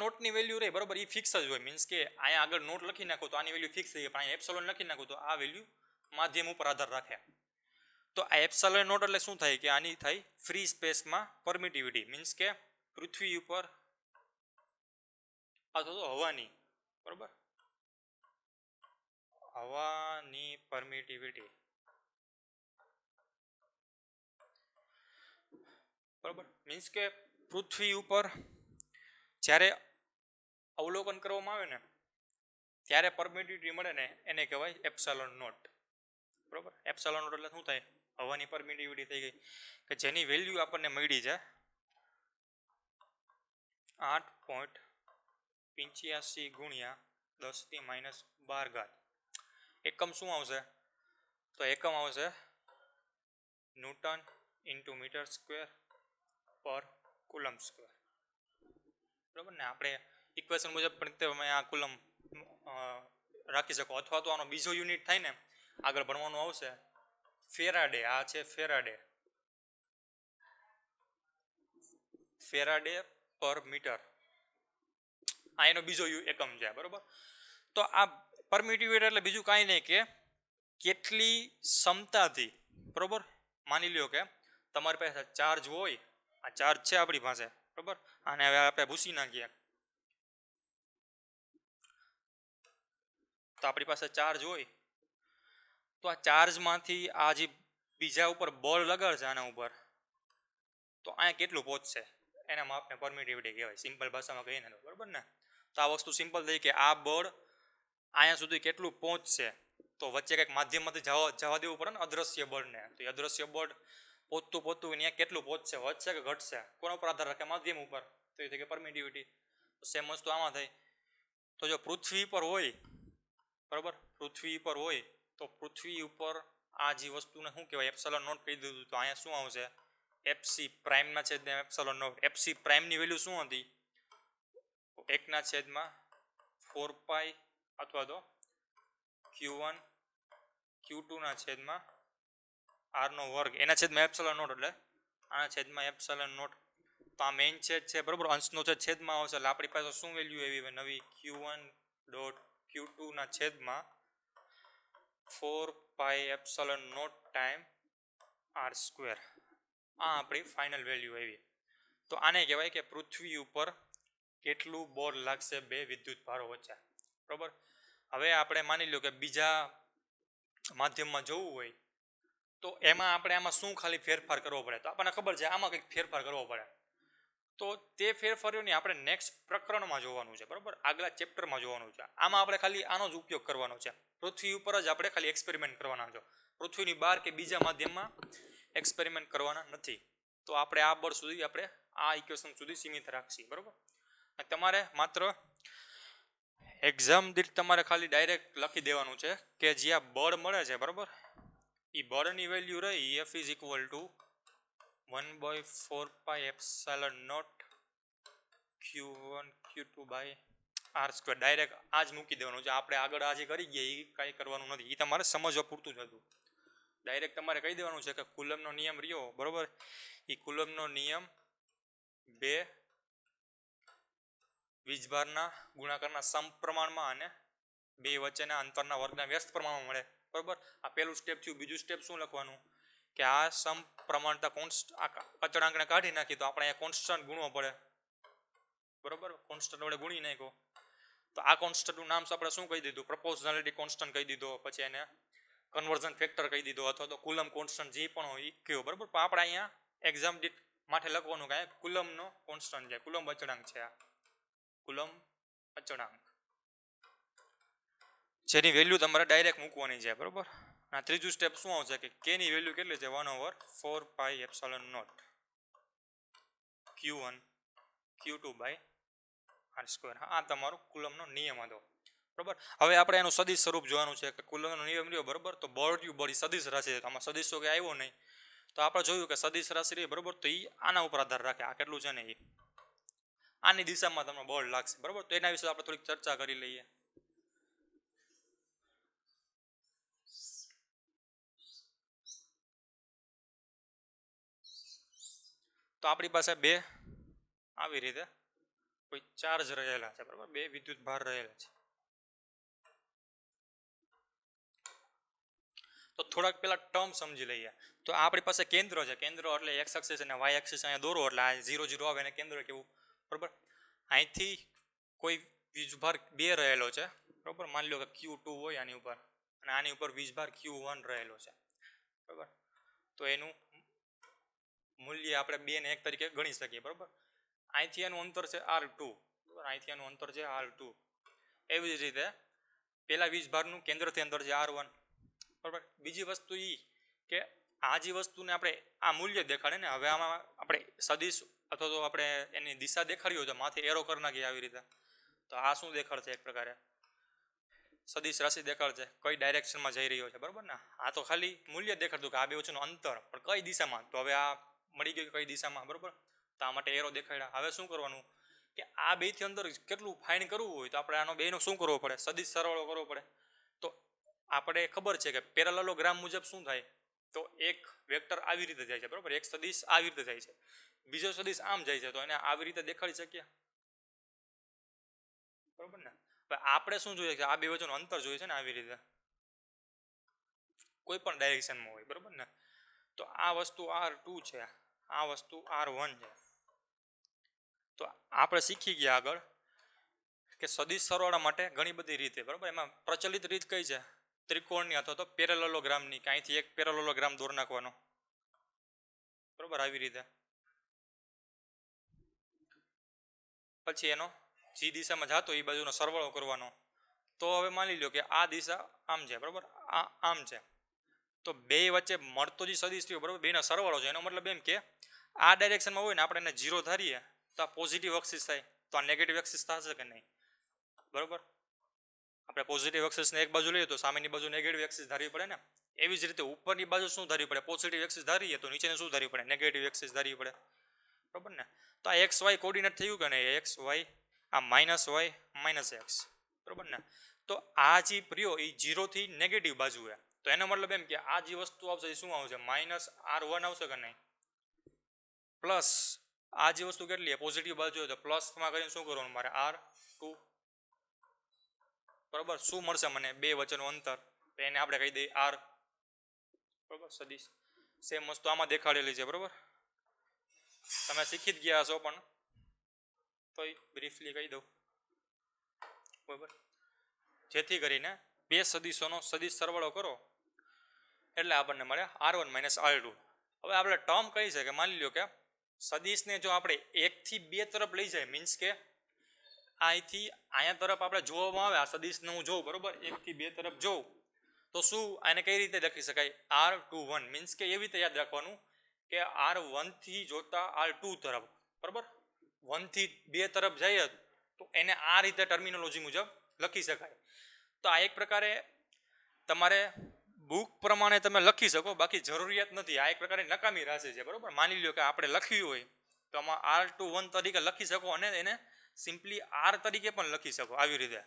નોટની વેલ્યુ રહે, બરોબર? એ ફિક્સ જ હોય. મીન્સ કે અહીંયા આગળ નોટ લખી નાખો તો આની વેલ્યુ ફિક્સ થઈ જાય, પણ અહીંયા એપ્સાઇલોન લખી નાખો તો આ વેલ્યુ માધ્યમ ઉપર આધાર રાખે. તો આ એપ્સાઇલોન નોટ એટલે શું થાય? કે આની થાય ફ્રી સ્પેસમાં પરમિટિવિટી. મીન્સ કે પૃથ્વી ઉપર અથવા તો હવાની, બરોબર? હવાની પરમિટિવિટી, બરોબર? મીન્સ કે પૃથ્વી ઉપર જ્યારે અવલોકન કરવામાં આવે ને ત્યારે પરમિટિવિટી મળે ને એને કહેવાય એપ્સાઇલોન નોટ, બરોબર? એપ્સાઇલોન નોટ એટલે શું થાય? હવાની પરમિટિવિટી થઈ ગઈ કે જેની વેલ્યુ આપણને મળી છે 8.85 ગુણ્યા 10⁻12. એકમ શું આવશે? તો એકમ આવશે ન્યૂટન ઇન્ટુ મીટર સ્ક્વેર પર કુલમ સ્ક્વેર, બરોબર ને? આપણે ઇક્વેશન મુજબ પણ તમે આ કુલમ રાખી શકો, અથવા તો આનો બીજો યુનિટ થાય ને આગળ ભણવાનું આવશે ફેરાડે. આ છે ફેરાડે પર મીટર. આ એનો બીજો એકમ છે, બરોબર? તો આ પરમિટિવિટી એટલે બીજું કાંઈ નહીં કે કેટલી ક્ષમતાથી, બરોબર, માની લ્યો કે તમારી પાસે ચાર્જ હોય, આ ચાર્જ છે આપણી પાસે, બરોબર, આને હવે આપણે ભૂસી નાખીએ તો આપણી પાસે ચાર્જ હોય તો આ ચાર્જમાંથી આ જે બીજા ઉપર બળ લગાડશે આના ઉપર, તો અહીંયા કેટલું પહોંચશે એના માપને પરમિટિવિટી કહેવાય, સિમ્પલ ભાષામાં કહીએ ને તો, બરોબર ને. તો આ વસ્તુ સિમ્પલ થઈ કે આ બળ અહીંયા સુધી કેટલું પહોંચશે, તો વચ્ચે કંઈક માધ્યમમાંથી જવા દેવું પડે ને અદ્રશ્ય બળને, તો એ અદ્રશ્ય બળ પહોંચતું અહીંયા કેટલું પહોંચશે, વધશે કે ઘટશે, કોના ઉપર આધાર રાખે, માધ્યમ ઉપર, તો એ થઈ કે પરમિટિવિટી. સેમ વસ્તુ આમાં થાય. તો જો પૃથ્વી પર હોય, બરાબર, પૃથ્વી પર હોય તો પૃથ્વી ઉપર આ જે વસ્તુને શું કહેવાય, એપ્સલોન નોટ કહી દીધું, તો અહીંયા શું આવશે, એફસી પ્રાઇમના છેદમાં એપ્સલોન નોટ. એફસી પ્રાઇમની વેલ્યુ શું હતી, 1/4 અથવા તો Q1 Q2 R નો વર્ગ એના છેદમાં એપ્સલોન નોટ, એટલે આના છેદમાં એપ્સલોન નોટ. તો આ મેઇન છેદ છે, બરાબર, અંશનો છેદમાં આવશે, એટલે આપણી પાસે શું વેલ્યુ એવી નવી, Q1 ડોટ Q2 છેદમાં 4 એપ્સલોન નોટ ટાઈમ R². આ આપણી ફાઇનલ વેલ્યુ આવી. તો આને કહેવાય કે પૃથ્વી ઉપર કેટલું બળ લાગશે બે વિદ્યુત ભારો વચ્ચે, બરાબર. હવે આપણે માની લો કે બીજા માધ્યમમાં જવું હોય તો એમાં આપણે આમાં શું ખાલી ફેરફાર કરવો પડે, તો આપણને ખબર છે આમાં કંઈક ફેરફાર કરવો પડે. તો તે ફેરફારોની આપણે નેક્સ્ટ પ્રકરણમાં જોવાનું છે, બરાબર, આગલા ચેપ્ટરમાં જોવાનું છે. આમાં આપણે ખાલી આનો જ ઉપયોગ કરવાનો છે, પૃથ્વી ઉપર જ આપણે ખાલી એક્સપેરિમેન્ટ કરવાના છે, પૃથ્વીની બહાર કે બીજા માધ્યમમાં એક્સપેરિમેન્ટ કરવાના નથી. તો આપણે આ બળ સુધી આપણે આ ઇક્વેશન સુધી સીમિત રાખીએ, બરાબર. તમારે માત્ર એક્ઝામ દીઠ તમારે ખાલી ડાયરેક્ટ લખી દેવાનું છે કે જ્યાં બળ મળે છે, બરાબર, એ બળની વેલ્યુ રહી F is equal to 1/4 epsilon naught Q1 Q2 R². Direct આ જ મૂકી દેવાનું છે. આપણે આગળ આજે કરી ગયા એ કાંઈ કરવાનું નથી, એ તમારે સમજવા પૂરતું જ હતું. ડાયરેક્ટ તમારે કહી દેવાનું છે કે કુલમનો નિયમ રહ્યો, બરાબર, એ કુલમનો નિયમ 2 વીજભારના ગુણાકારના સમપ્રમાણમાં અને બે વચ્ચેના અંતરના વર્ગના વ્યસ્ત પ્રમાણમાં મળે, બરાબર. આ પહેલું સ્ટેપ થયું. બીજું સ્ટેપ શું લખવાનું કે આ સમપ્રમાણતા અચળાંકને કાઢી નાખી તો આપણે અહીંયા કોન્સ્ટન્ટ ગુણવો પડે, બરાબર, કોન્સ્ટન્ટ વડે ગુણી નાખ્યો. તો આ કોન્સ્ટન્ટનું નામ આપણે શું કહી દીધું, પ્રપોઝનાલિટી કોન્સ્ટન્ટ કહી દીધો, પછી એને કન્વર્ઝન ફેક્ટર કહી દીધો, અથવા તો કુલમ કોન્સ્ટન્ટ જે પણ હોય એ કયો, બરાબર. પણ આપણે અહીંયા એક્ઝામ દીઠ માટે લખવાનું કે કુલમનો કોન્સ્ટન્ટ છે, કુલમ અચળાંક છે, આ કુલમ અચળાંક જેની વેલ્યુ તમારે ડાયરેક્ટ મૂકવાની છે, બરાબર. આ ત્રીજું સ્ટેપ શું આવશે કે કે ની વેલ્યુ કેટલી છે, 1/4 epsilon naught Q1 Q2 R². આ તમારો કુલમનો નિયમ હતો, બરાબર. હવે આપણે એનું સદિશ સ્વરૂપ જોવાનું છે કે કુલમનો નિયમ રહ્યો, બરાબર, તો બળ સદિશ રાશિ છે, આમાં સદિશો કે આવ્યો નહીં, તો આપણે જોયું કે સદિશ રાશિ રહી, બરાબર, તો એ આના ઉપર આધાર રાખે, આ કેટલું છે ને એ આની દિશામાં તમને બળ લાગશે, બરાબર. તો એના વિશે આપણે થોડીક ચર્ચા કરી લઈએ. તો આપણી પાસે બે આવી રીતે કોઈ ચાર્જ રહેલા છે, બરાબર, બે વિદ્યુત ભાર રહેલા છે. તો થોડાક પેલા ટર્મ સમજી લઈએ. તો આપણી પાસે કેન્દ્ર છે, કેન્દ્ર એટલે એક્સ એક્સિસ અને વાય એક્સિસ અહીંયા દોરો એટલે આ 0 0 આવે એને કેન્દ્ર કેવું, બરાબર. અહીંથી કોઈ વીજભાર બે રહેલો છે, બરાબર, માની લો કે Q2 હોય આની ઉપર અને આની ઉપર વીજભાર Q1 રહેલો છે, બરાબર. તો એનું મૂલ્ય આપણે 2 ને 1 તરીકે ગણી શકીએ, બરાબર. અહીંથી એનું અંતર છે R2, બરાબર, અહીંથી એનું અંતર છે R2. એવી જ રીતે પેલા વીજભારનું કેન્દ્રથી અંતર છે R1, બરાબર. બીજી વસ્તુ એ કે આ જે વસ્તુને આપણે આ મૂલ્ય દેખાડે ને, હવે આમાં આપણે સદિશ અથવા તો આપણે એની દિશા દેખાડી હોય તો માથે એરો કરી નાખીએ આવી રીતે, તો આ શું દેખાડશે, એક પ્રકારે સદિશ રાશિ દેખાડશે કઈ ડાયરેક્શનમાં જઈ રહ્યો છે, બરાબર ને. આ તો ખાલી મૂલ્ય દેખાડતું કે આ બે વચ્ચેનું અંતર, પણ કઈ દિશામાં, તો હવે આ મળી ગયું કઈ દિશામાં, બરાબર. તો આ માટે એરો દેખાડ્યા. હવે શું કરવાનું કે આ બેથી અંદર કેટલું ફાઇન કરવું હોય તો આપણે આનો બેનો શું કરવો પડે, સદિશ સરવાળો કરવો પડે. તો આપણે ખબર છે કે પેરેલલોગ્રામ મુજબ શું થાય, તો એક વેક્ટર આવી રીતે જાય છે, બરાબર, એક સદિશ આવી રીતે જાય છે, બીજો સદિશ આમ જાય છે, તો એને આવી રીતે દેખાડી શકીએ, બરાબર ને. હવે આપણે શું જોઈએ કે આ બે વચ્ચેનું અંતર જોઈએ છે ને આવી રીતે કોઈ પણ ડાયરેક્શનમાં હોય બરાબર ને. તો આ વસ્તુ R2 છે, આ વસ્તુ R1 છે. તો આપણે શીખી ગયા આગળ કે સદિશ સરવાળા માટે ઘણી બધી રીતે બરાબર. એમાં પ્રચલિત રીત કઈ છે? ત્રિકોણની અથવા તો પેરેલલોગ્રામની, કે અહીંથી એક પેરેલલોગ્રામ દોર નાખવાનો બરાબર આવી રીતે. પછી એનો જે દિશામાં જતો એ બાજુનો સરવાળો કરવાનો. તો હવે માની લો કે આ દિશા આમ છે બરાબર, આ આમ છે. તો બે વચ્ચે મળતો જે સદિશ થયો બરાબર, બેનો સરવાળો છે. એનો મતલબ એમ કે આ ડાયરેક્શનમાં હોય ને આપણે એને 0 ધારીએ તો આ પોઝિટિવ એક્સિસ થાય, તો આ નેગેટિવ એક્સિસ થશે કે નહીં બરાબર. આપણે પોઝિટિવ એક્સિસને એક બાજુ લઈએ તો સામેની બાજુ નેગેટિવ એક્સિસ ધારવી પડે ને. એવી જ રીતે ઉપરની બાજુ શું ધારવી પડે? પોઝિટિવ એક્સિસ ધારીએ તો નીચેને શું ધારવી પડે? નેગેટિવ એક્સિસ ધારવી પડે બરાબર ને. તો આ એક્સ વાય કોર્ડિનેટ થયું કે નહીં? એક્સ વાય આ -y -x બરાબર ને. તો આ જે પ્રિયો એ 0 થી નેગેટિવ બાજુ છે. તો એનો મતલબ એમ કે આ જે વસ્તુ આવશે એ શું આવશે? -R1 આવશે કે નહીં? પ્લસ આ જે વસ્તુ કેટલી પોઝિટિવ બાજુ હોય તો પ્લસમાં કરીને શું કરવાનું મારે? R2 બરાબર. શું મળશે મને? બે વચ્ચેનું અંતર, એને આપણે કહી દઈએ R બરાબર સદિશ. સેમ વસ્તુ આમાં દેખાડેલી છે બરાબર. તમે શીખી જ ગયા હશો પણ તોય બ્રીફલી કહી દઉં બરાબર. જેથી કરીને બે સદિશોનો સદિશ સરવાળો કરો એટલે આપણને મળે R1 - R2. હવે આપણે ટર્મ કઈ છે કે માની લો કે સદિશને જો આપણે 1 થી 2 તરફ લઈ જાય, મીન્સ કે અહીંથી અહીંયા તરફ આપણે જોવામાં આવે, આ સદિશને હું જોઉં બરાબર, 1 થી 2 તરફ જોઉં તો શું આને કઈ રીતે લખી શકાય? R21 મીન્સ કે એવી રીતે યાદ રાખવાનું કે R1 થી જોતા R2 તરફ બરાબર. 1 થી 2 તરફ જઈએ તો એને આ રીતે ટર્મિનોલોજી મુજબ લખી શકાય. તો આ એક પ્રકારે તમારે બુક પ્રમાણે તમે લખી શકો, બાકી જરૂરિયાત નથી. આ એક પ્રકારે નકામી રાશિ છે બરાબર. માની લો કે આપણે લખ્યું હોય તો આમાં R21 તરીકે લખી શકો અને એને સિમ્પલી R તરીકે પણ લખી શકો આવી રીતે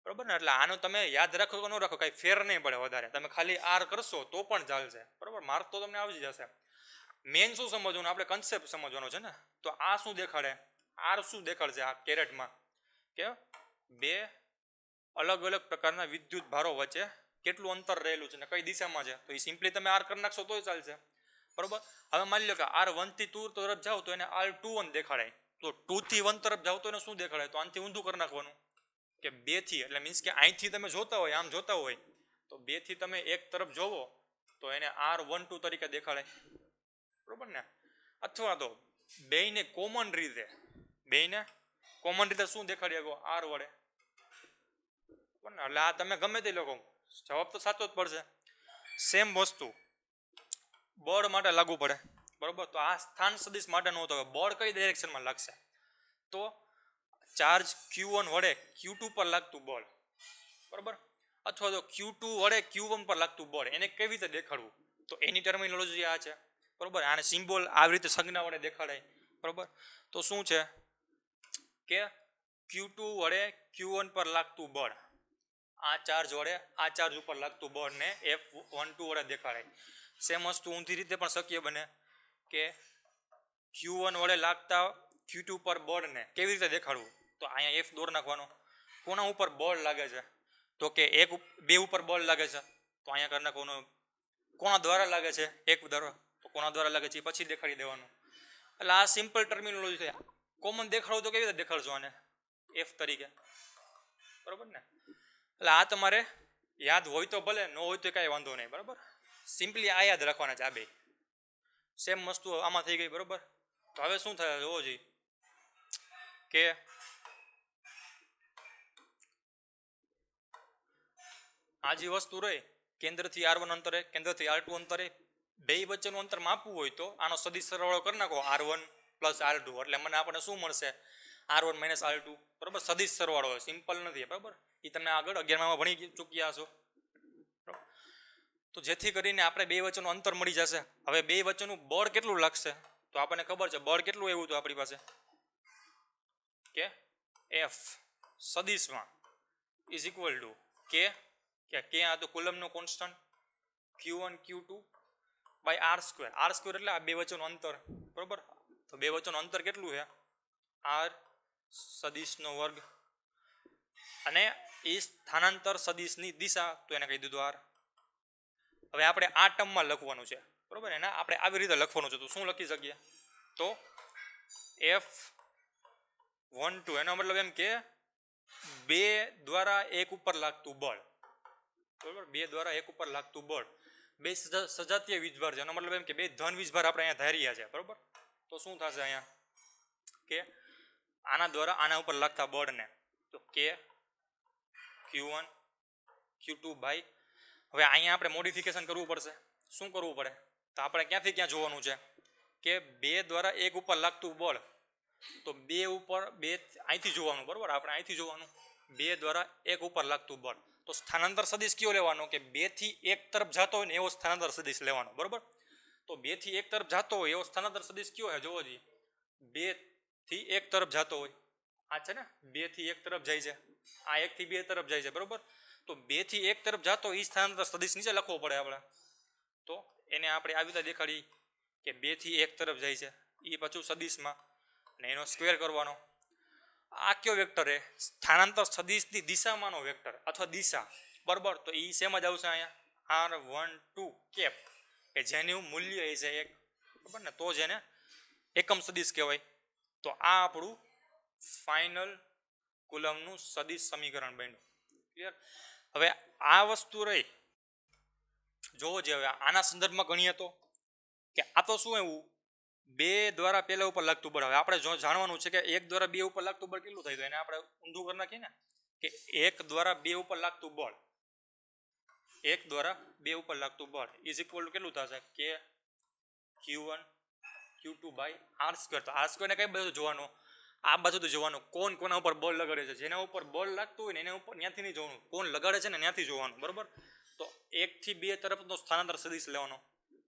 બરાબર ને. એટલે આનું તમે યાદ રાખો કે ન રાખો કાંઈ ફેર નહીં પડે વધારે. તમે ખાલી R કરશો તો પણ ચાલશે બરાબર. માર્ક તો તમને આવી જશે. મેન શું સમજવાનું? આપણે કન્સેપ્ટ સમજવાનો છે ને. તો આ શું દેખાડે? R શું દેખાડશે આ કેરેટમાં? કે બે અલગ અલગ પ્રકારના વિદ્યુત ભારો વચ્ચે કેટલું અંતર રહેલું છે ને કઈ દિશામાં છે. તો એ સિમ્પલી તમે R કરી નાખશો તોય ચાલશે બરાબર. હવે માની લો કે R1 થી 2 તરફ જાઓ તો એને R21 દેખાડાય. તો 2 થી 1 તરફ જાઓ તો એને શું દેખાડાય? તો આનાથી ઊંધું કરી નાખવાનું કે 2 થી, એટલે મીન્સ કે અહીંથી તમે જોતા હોય, આમ જોતા હોય તો 2 થી તમે 1 તરફ જોવો તો એને R12 તરીકે દેખાડાય બરાબર ને. અથવા તો બેયને કોમન રીતે શું દેખાડી શકો? R વડે. એટલે આ તમે ગમે તે લોકો જવાબ તો સાચો જ પડશે. સેમ વસ્તુ બળ માટે લાગુ પડે બરાબર. તો આ સ્થાન સદિશ માટેનું હતું. બળ કઈ ડાયરેક્શનમાં લાગશે? તો ચાર્જ Q1 વડે Q2 પર લાગતું બળ બરાબર, અથવા તો Q2 વડે Q1 પર લાગતું બળ, એને કેવી રીતે દેખાડવું? તો એની ટર્મિનોલોજી આ છે બરાબર. આને સિમ્બોલ આવી રીતે સંજ્ઞા વડે દેખાડાય બરાબર. તો શું છે કે Q2 વડે Q1 પર લાગતું બળ, આ ચાર્જ વડે આ ચાર્જ ઉપર લાગતું બળ ને F12 વડે દેખાડાય. સેમ વસ્તુ ઊંધી રીતે પણ શક્ય બને કે Q1 વડે લાગતા Q2 પર બળને કેવી રીતે દેખાડવું? તો અહીંયા F દોર નાખવાનો. કોના ઉપર બળ લાગે છે? તો કે બે ઉપર બળ લાગે છે તો અહીંયા કરી નાખવાનું. કોના દ્વારા લાગે છે? એક દ્વારા. તો કોના દ્વારા લાગે છે પછી દેખાડી દેવાનું. એટલે આ સિમ્પલ ટર્મિનોલોજી છે. કોમન દેખાડવું તો કેવી રીતે દેખાડશો આને? F તરીકે બરાબર ને. એટલે આ તમારે યાદ હોય તો ભલે, ન હોય તો કાંઈ વાંધો નહીં બરાબર. સિમ્પલી આ યાદ રાખવાના છે. આ બે સેમ વસ્તુ આમાં થઈ ગઈ બરાબર. તો હવે શું થાય જોવો જોઈએ કે આ જે વસ્તુ રહી કેન્દ્રથી R1 અંતરે, કેન્દ્રથી R2 અંતરે, બે વચ્ચેનું અંતર માપવું હોય તો આનો સદિશ સરવાળો કરી નાખો R1 + R2 એટલે મને આપણે શું મળશે? R1 - R2 બરાબર. સદિશ સરવાળો સિમ્પલ નથી બરાબર. એ તમે આગળ 11માં ભણી ચૂક્યા હશો. તો જેથી કરીને આપણે બે વચ્ચેનું અંતર મળી જશે. હવે બે વચ્ચેનું બળ કેટલું લાગશે? તો આપણને ખબર છે બળ કેટલું આવ્યું હતું આપણી પાસે કે F સદિશમાં ઇઝ ઇક્વલ ટુ કે આ તો કુલમનો constant Q1 Q2 / R². R² એટલે આ બે વચ્ચેનું અંતર બરાબર. તો બે વચ્ચેનું અંતર કેટલું છે? R સદિશનો વર્ગ અને એ સ્થાનાંતર સદિશની દિશા તો એને કહી દીધું આર. હવે આપણે આ ટર્મમાં લખવાનું છે બરોબર, એના આપણે આવી રીતે લખવાનું છે. તો શું લખી શકીએ? તો F12 એનો મતલબ એમ કે 2 દ્વારા 1 ઉપર લાગતું બળ બરોબર, 2 દ્વારા 1 ઉપર લાગતું બળ, બે સજાતીય વીજભાર છે. એનો મતલબ એમ કે બે ધન વીજભાર આપણે અહીંયા ધાર્યા છે બરોબર. તો શું થશે અહીંયા કે આના દ્વારા આના ઉપર લાગતા બળને તો કે Q1 Q2 બાય, હવે અહીંયા આપણે મોડિફિકેશન કરવું પડશે. શું કરવું પડે? તો આપણે ક્યાંથી ક્યાં જોવાનું છે કે 2 દ્વારા 1 ઉપર લાગતું બળ, તો 2 ઉપર 2 અહીંથી જોવાનું બરોબર, આપણે અહીંથી જોવાનું 2 દ્વારા 1 ઉપર લાગતું બળ. તો સ્થાનાંતર સદિશ કયો લેવાનો કે 2 થી 1 તરફ જતો હોય ને એવો સ્થાનાંતર સદિશ લેવાનો બરોબર. તો 2 થી 1 તરફ જતો હોય એવો સ્થાનાંતર સદિશ કયો છે જોવો જી, 2 થી 1 તરફ જતો હોય આ છે ને, 2 થી 1 તરફ જાય છે, આ 1 થી 2 તરફ જાય છે બરોબર. તો 2 થી 1 તરફ જતો એ સ્થાનાંતર સદિશ નીચે લખવો પડે આપણે. તો એને આપણે આવી રીતે દેખાડી કે 2 થી 1 તરફ જાય છે એ પાછું સદિશમાં ને એનો સ્ક્વેર કરવાનો. આ કયો વેક્ટર છે? સ્થાનાંતર સદિશની દિશામાંનો વેક્ટર અથવા દિશા બરોબર. તો એ સેમ જ આવશે અહીંયા R12 કેપ, કે જેનું મૂલ્ય એ છે 1 બરાબર ને, તો જેને એકમ સદિશ કહેવાય. તો આ આપણું ફાઇનલ કુલમનું સદિશ સમીકરણ બન્યું. ક્લિયર? હવે આ વસ્તુ રહી જોવો જે, હવે આના સંદર્ભમાં ગણીએ તો કે આ તો શું એવું 2 દ્વારા પહેલા ઉપર લાગતું બળ. હવે આપણે જો જાણવાનું છે કે 1 દ્વારા 2 ઉપર લાગતું બળ કેટલું થાય, તો એને આપણે ઊંધું કરી નાખીએ ને કે 1 દ્વારા 2 ઉપર લાગતું બળ, 1 દ્વારા 2 ઉપર લાગતું બળ ઇઝ ઇક્વલ ટુ કેટલું થશે કે Q1 Q2 બાય R². તો R² ને કઈ બાજુ જોવાનું? આ બાજુ તો જોવાનું કોણ કોના ઉપર બળ લગાડે છે. જેના ઉપર બળ લાગતું હોય ને એના ઉપર ત્યાંથી નહીં જોવાનું, કોણ લગાડે છે ને ત્યાંથી જોવાનું બરોબર. તો 1 થી 2 તરફનો સ્થાનાંતર સદિશ લેવાનો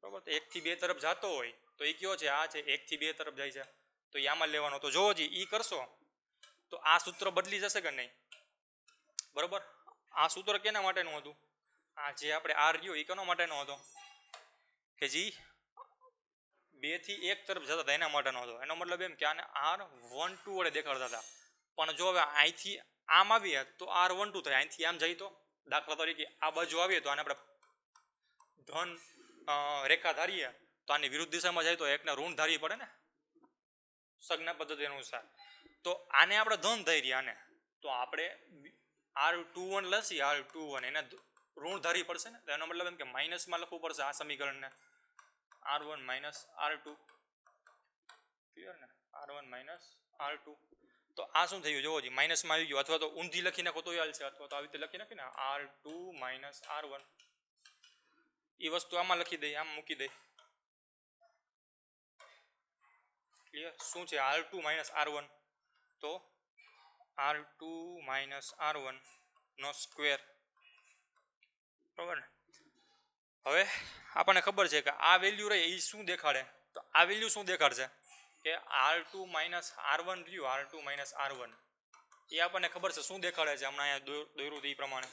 બરોબર. તો 1 થી 2 તરફ જતો હોય તો એ કયો છે? આ છે 1 થી 2 તરફ જાય છે, તો એ આમાં લેવાનો. તો જોવો જી એ કરશો તો આ સૂત્ર બદલી જશે કે નહીં બરોબર. આ સૂત્ર કેના માટેનું હતું? આ જે આપણે આર રહ્યો એ કેના માટેનો હતો કે જી 2 થી 1 તરફ જતા હતા એના માટેનો હતો. એનો મતલબ એમ કે આને R12 વડે દેખાડતા હતા. પણ જો હવે અહીંથી આમ આવીએ તો R12 થાય, અહીંથી આમ જઈએ તો દાખલા તરીકે આ બાજુ આવીએ તો આને આપણે ધન રેખા ધારીએ તો આની વિરુદ્ધ દિશામાં જાય તો એકને ઋણ ધારવી પડે ને સંજ્ઞા પદ્ધતિ અનુસાર. તો આને આપણે ધન ધારીએ આને, તો આપણે R21 લસી R21 એને ઋણ ધારવી પડશે ને. તો એનો મતલબ એમ કે માઇનસમાં લખવું પડશે આ સમીકરણને R1 માઇનસ R2. ક્લિયર ને? R1 minus R2. તો આ શું થયું જોવો જી, માઇનસમાં આવી ગયું, અથવા તો ઊંધી લખી નાખો તો હાલ છે, અથવા તો આવી રીતે લખી નાખી ને R2 માઇનસ R1. એ વસ્તુ આમાં લખી દઈ, આમ મૂકી દઈ. ક્લિયર? શું છે R2 માઇનસ R1? તો R2 માઇનસ R1 નો સ્ક્વેર બરાબર ને. હવે આપણને ખબર છે કે આ વેલ્યુ રહી એ શું દેખાડે? તો આ વેલ્યુ શું દેખાડશે કે R2 માઇનસ R1 રહ્યું, R2 માઇનસ R1 એ આપણને ખબર છે શું દેખાડે છે. હમણાં અહીંયા દોર્યું એ પ્રમાણે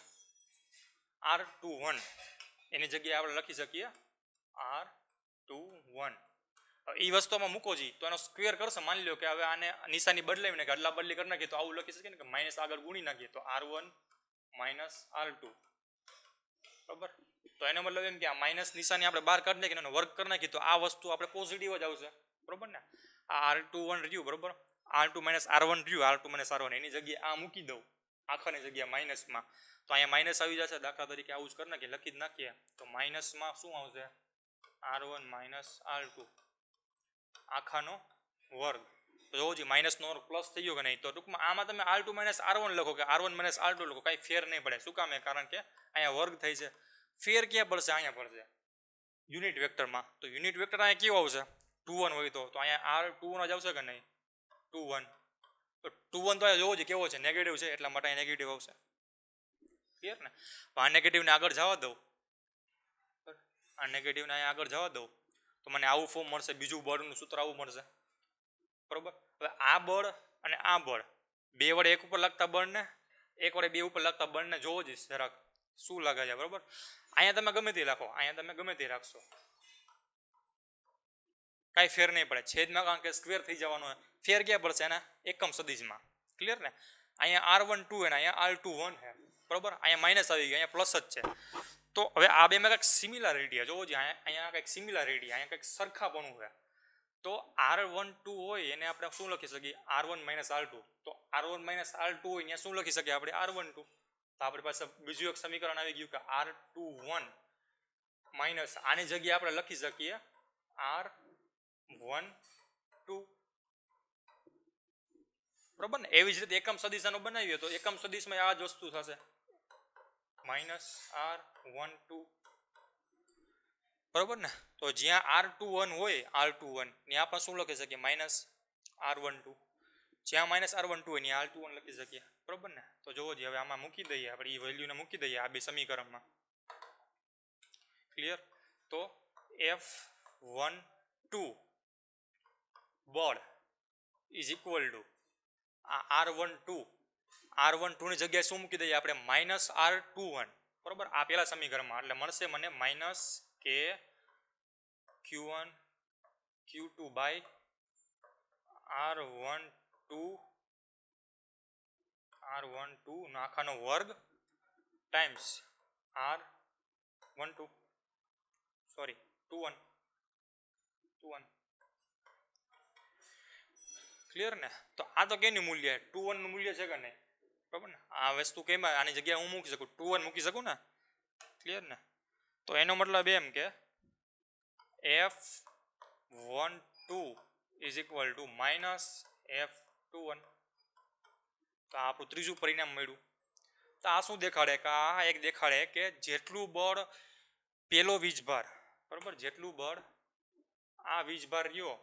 R21 એની જગ્યાએ આપણે લખી શકીએ R21. એ વસ્તુમાં મૂકો જી તો એનો સ્ક્વેર કરશે. માની લો કે હવે આને નિશાની બદલાવીને કે અદલા બદલી કરી નાખીએ તો આવું લખી શકીએ ને કે માઇનસ આગળ ગુણી નાખીએ તો R1 માઇનસ R2 બરાબર. તો એનો મતલબ એમ કે આ માઇનસ નિશાની આપણે બહાર કાઢી નાખીને એનો વર્ક કરી નાખીએ તો આ વસ્તુ આપણે પોઝિટિવ જ આવશે બરાબર ને. આ R21 રહ્યું બરાબર, R2 માઇનસ R1 રહ્યું, R2 માઇનસ R1 એની જગ્યાએ આ મૂકી દઉં આખાની જગ્યાએ માઇનસમાં, તો અહીંયા માઇનસ આવી જશે. દાખલા તરીકે આવું જ કરી નાખીએ, લખી જ નાખીએ તો માઇનસમાં શું આવશે R1 માઇનસ R2 આખાનો વર્ગ. તો જોવો જી માઇનસનો વર્ગ પ્લસ થઈ ગયો કે નહીં. તો ટૂંકમાં આમાં તમે R2 માઇનસ R1 લખો કે R1 માઇનસ R2 લખો, કાંઈ ફેર નહીં પડે. શું કામ? કારણ કે અહીંયા વર્ગ થઈ છે. ફેર ક્યાં પડશે? અહીંયા પડશે યુનિટ વેક્ટરમાં. તો યુનિટ વેક્ટર અહીંયા કેવો આવશે? 2 1 હોય તો અહીંયા R21 જ આવશે કે નહીં? 2 1. તો 2 1 તો અહીંયા જોવો જ કેવો છે, નેગેટિવ છે, એટલા માટે અહીંયા નેગેટિવ આવશે. ક્લિયર ને? આ નેગેટિવને આગળ જવા દઉં, આ નેગેટિવને અહીંયા આગળ જવા દઉં તો મને આવું ફોર્મ મળશે. બીજું બળનું સૂત્ર આવું મળશે બરોબર. હવે આ બળ અને આ બળ 2 વડે 1 ઉપર લાગતા બળને 1 વડે 2 ઉપર લાગતા બળને જોવો જ જરાક શું લાગે છે બરોબર. અહીંયા તમે ગમે તે રાખો, અહીંયા તમે ગમે તે રાખશો કાંઈ ફેર નહીં પડે છેદમાં, કારણ કે સ્ક્વેર થઈ જવાનો. ફેર ક્યાં પડશે? એના એકમ સદિશમાં. ક્લિયર ને? અહીંયા R12 અને અહીંયા R21 છે બરોબર, અહીંયા માઇનસ આવી ગયું, અહીંયા પ્લસ જ છે. તો હવે આ બેમાં કંઈક સિમિલારિટી છે, જોવો જ અહીંયા કંઈક સિમિલારિટી, અહીંયા કંઈક સરખાપણું છે. તો R12 હોય એને આપણે શું લખી શકીએ, R1 માઇનસ R2. તો R1 માઇનસ R2 હોય ત્યાં શું લખી શકીએ આપણે, R12. તો આપણી પાસે બીજું એક સમીકરણ આવી ગયું કે R21 માઇનસ આની જગ્યાએ આપણે લખી શકીએ R12 બરોબર ને. એવી જ રીતે એકમ સદિશાનો બનાવીએ તો એકમ સદિશમાં આ જ વસ્તુ થશે માઇનસ R12 બરોબર ને. તો જ્યાં R21 હોય R21 ત્યાં આપણે શું લખી શકીએ માઇનસ R12, જ્યાં માઇનસ R12 હોય ત્યાં R21 લખી શકીએ બરોબર ને. તો જોવો જ હવે આમાં મૂકી દઈએ આપણે, એ વેલ્યુને મૂકી દઈએ આ બે સમીકરણમાં. ક્લિયર. તો F12 બળ ઇઝ ઇક્વલ ટુ આ R12 ની જગ્યાએ શું મૂકી દઈએ આપણે માઇનસ R21 બરોબર, આ પેલા સમીકરણમાં. એટલે મળશે મને માઇનસ કે Q1 Q2 બાય R12 આખાનો વર્ગ ટાઈમ્સ R12 સોરી 21. ક્લિયર ને. તો આ તો કેનું મૂલ્ય છે, 21 નું મૂલ્ય છે કે નહીં બરાબર ને. આ વસ્તુ કેમાં આની જગ્યાએ હું મૂકી શકું, 21 મૂકી શકું ને. ક્લિયર ને. તો એનો મતલબ એમ કે F12 is equal two minus F21. તો આપણું ત્રીજું પરિણામ મળ્યું. તો આ શું દેખાડે કે આ એક દેખાડે કે જેટલું બળ પેલો વીજભાર બરાબર, જેટલું બળ આ વીજભાર રહ્યો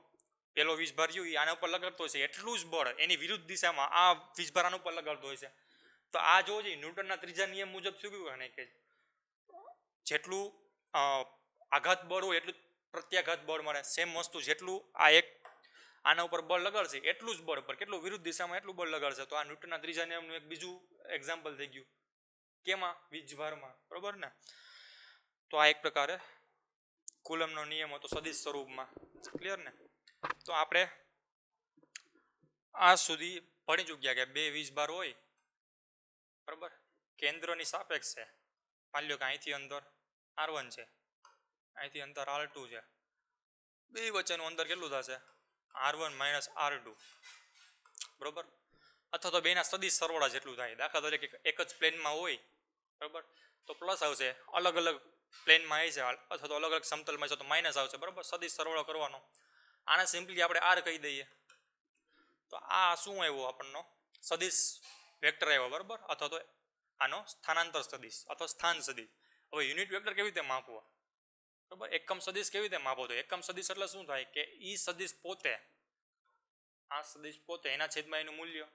પેલો વીજભાર રહ્યો એ આના ઉપર લગાડતો હોય છે એટલું જ બળ એની વિરુદ્ધ દિશામાં આ વીજભાર આના ઉપર લગાડતો હોય છે. તો આ જો ન્યૂટનના ત્રીજા નિયમ મુજબ શું કહ્યું ને કે જેટલું આઘાત બળ હોય એટલું પ્રત્યાઘાત બળ મળે. સેમ વસ્તુ જેટલું આ એક આના ઉપર બળ લગાડશે એટલું જ બળ પર કેટલું વિરુદ્ધ દિશામાં એટલું બળ લગાડશે. તો આ ન્યૂટનના ત્રીજા નિયમનું એક બીજું એક્ઝામ્પલ થઈ ગયું. કેમાં? વીજભારમાં બરોબર ને. તો આ એક પ્રકારે કુલમનો નિયમ હતો સદિશ સ્વરૂપમાં. ક્લિયર ને. તો આપણે આ સુધી ભણી ચૂક્યા કે બે વીજભાર હોય બરાબર, કેન્દ્રની સાપેક્ષે માની લો કે અહીંથી અંતર R1 છે, અહીંથી અંતર R2 છે, બે વચ્ચેનું અંતર કેટલું થશે R1 માઇનસ R2 બરોબર. અથવા તો બેના સદિશ સરવાળા જેટલું થાય. દાખલા તરીકે એક જ પ્લેનમાં હોય બરાબર તો પ્લસ આવશે, અલગ અલગ પ્લેનમાં આવી છે અથવા તો અલગ અલગ સમતલમાં છે તો માઇનસ આવશે બરાબર. સદિશ સરવાળો કરવાનો, આને સિમ્પલી આપણે R કહી દઈએ. તો આ શું આવ્યો આપણનો સદિશ વેક્ટર આવ્યો બરાબર, અથવા તો આનો સ્થાનાંતર સદિશ અથવા સ્થાન સદિશ. હવે યુનિટ વેક્ટર કેવી રીતે માપવો બરાબર, એકમ સદિશ કેવી રીતે માપવો? તો એકમ સદિશ એટલે શું થાય કે ઈ સદિશ પોતે, આ સદિશ પોતે એના છેદમાં એનું મૂલ્ય.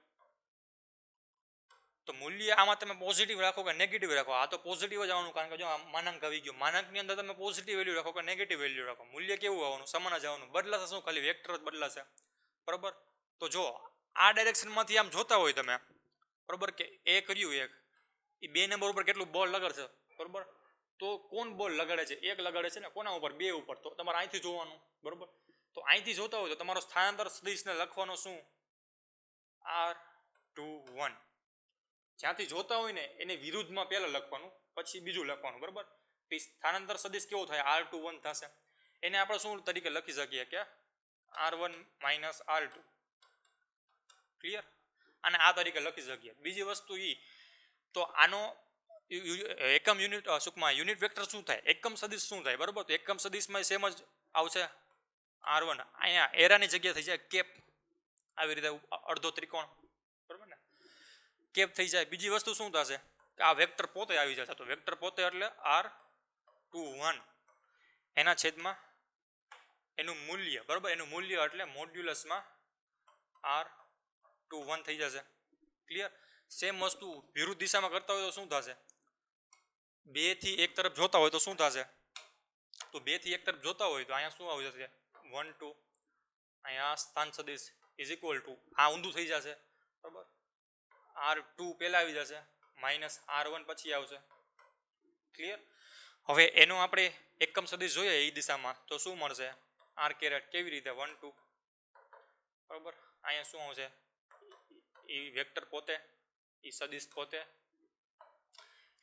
તો મૂલ્ય આમાં તમે પોઝિટિવ રાખો કે નેગેટિવ રાખો, આ તો પોઝિટિવ જ આવવાનું, કારણ કે જો માનાંક આવી ગયો, માનાંકની અંદર તમે પોઝિટિવ વેલ્યુ રાખો કે નેગેટિવ વેલ્યુ રાખો, મૂલ્ય કેવું આવવાનું? સમાન જ આવવાનું. બદલાશે શું? ખાલી વેક્ટર જ બદલાશે બરાબર. તો જો આ ડાયરેક્શનમાંથી આમ જોતા હોય તમે બરાબર કે એ કર્યું એક, એ બે નંબર ઉપર કેટલું બળ લગાડશે બરાબર. તો કોણ બળ લગાડે છે? એક લગાડે છે ને. કોના ઉપર? બે ઉપર. તો તમારે અહીંથી જોવાનું બરાબર. તો અહીંથી જોતા હોય તો તમારો સ્થાનાંતર સદિશને લખવાનો શું? R21. જ્યાંથી જોતા હોય ને એને વિરુદ્ધમાં પહેલા લખવાનું, પછી બીજું લખવાનું બરાબર. સ્થાનાંતર સદિશ કેવો થાય? R21 થશે. એને આપણે શું તરીકે લખી શકીએ કે R1 માઇનસ R2. ક્લિયર. અને આ તરીકે લખી શકીએ. બીજી વસ્તુ એ તો આનો એકમ યુનિટ ટૂંકમાં યુનિટ વેક્ટર શું થાય? એકમ સદિશ શું થાય બરાબર. તો એકમ સદિશમાં સેમ જ આવશે R1. અહીંયા એરાની જગ્યા થઈ જાય કેપ, આવી રીતે અડધો ત્રિકોણ બરાબર ને, કેપ થઈ જાય. બીજી વસ્તુ શું થશે કે આ વેક્ટર પોતે આવી જશે. તો વેક્ટર પોતે એટલે R21 એના છેદમાં એનું મૂલ્ય બરાબર, એનું મૂલ્ય એટલે મોડ્યુલસમાં R21 થઈ જશે. ક્લિયર. સેમ વસ્તુ વિરુદ્ધ દિશામાં કરતા હોય તો શું થશે? બે થી એક તરફ જોતા હોય તો શું થશે? તો બે થી એક તરફ જોતા હોય તો અહીંયા શું આવી જશે? 1 2. અહીંયા સ્થાન સદિશ ઇઝ ઇક્વલ ટુ આ ઊંધું થઈ જશે બરાબર. R2 પહેલા આવી જશે, માઇનસ R1 પછી આવશે. ક્લિયર. હવે એનો આપણે એકમ સદિશ જોઈએ એ દિશામાં તો શું મળશે? R caret. કેવી રીતે? 1 2 બરાબર. અહીંયા શું આવશે? એ વેક્ટર પોતે એ સદિશ પોતે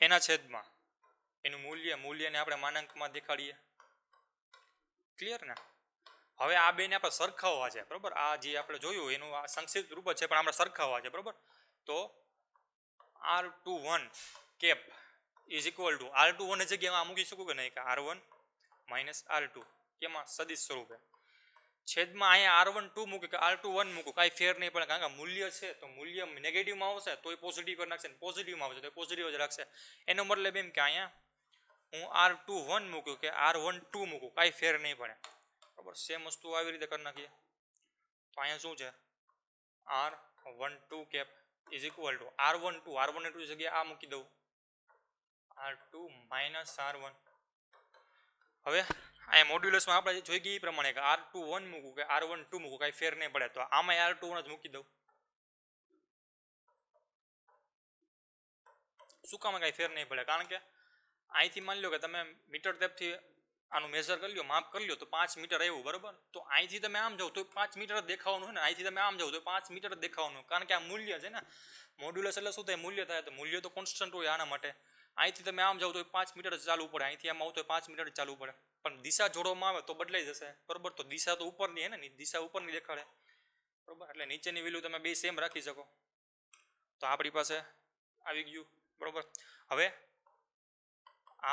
એના છેદમાં એનું મૂલ્યને આપણે માનાંકમાં દેખાડીએ. ક્લિયર ને? હવે આ બેને આપણે સરખાવવા છે, બરોબર? આ જે આપણે જોયું એનું આ સંક્ષિપ્ત રૂપ છે, પણ આપણે સરખાવવા છે, બરોબર? તો R21 cap is equal two R21 ની જગ્યાએ મૂકી શકું કે નહીં, કે R1 માઇનસ R2 કેમાં સદિશ સ્વરૂપે છેદમાં અહીંયા R12 મૂકી કે R21 મૂકું કાંઈ ફેર નહીં પડે, કારણ કે મૂલ્ય છે તો મૂલ્ય નેગેટિવમાં આવશે તો એ પોઝિટિવ કરી નાખશે, પોઝિટિવમાં આવશે તો પોઝિટિવ જ રાખશે. એનો મતલબ એમ કે અહીંયા હું R21 મૂક્યું કે R12 મૂકું કાંઈ ફેર નહીં પડે, બરાબર? સેમ વસ્તુ આવી રીતે કરી નાખીએ. તો અહીંયા શું છે, R12 cap is equal two R12 જગ્યાએ આ મૂકી દઉં R2 માઇનસ R1. હવે અહીંયા મોડ્યુલસમાં આપણે જોઈ ગયા એ પ્રમાણે કે R21 મૂકું કે R12 મૂકું કાંઈ ફેર નહીં પડે, તો આમાં R21 જ મૂકી દઉં. શું કામ કાંઈ ફેર નહીં પડે? કારણ કે અહીંથી માની લો કે તમે મીટર ટેપથી આનું મેઝર કરી લો, માપ કરી લો તો 5 મીટર આવ્યું, બરાબર? તો અહીંથી તમે આમ જાઓ તો 5 મીટર જ દેખાવાનું છે ને, અહીંથી તમે આમ જાઓ તો 5 મીટર જ દેખાવાનું, કારણ કે આ મૂલ્ય છે ને. મોડ્યુલસ એટલે શું થાય? મૂલ્ય થાય, તો મૂલ્ય તો કોન્સ્ટન્ટ હોય આના માટે. અહીંથી તમે આમ જાઓ તો 5 મીટર જ ચાલવું પડે, અહીંથી આમ આવો તો 5 મીટર જ ચાલવું પડે, પણ દિશા જોડવામાં આવે તો બદલાઈ જશે, બરાબર? તો દિશા તો ઉપરની હે ને, દિશા ઉપરની દેખાડે, બરાબર? એટલે નીચેની વેલ્યુ તમે બે સેમ રાખી શકો. તો આપણી પાસે આવી ગયું, બરાબર? હવે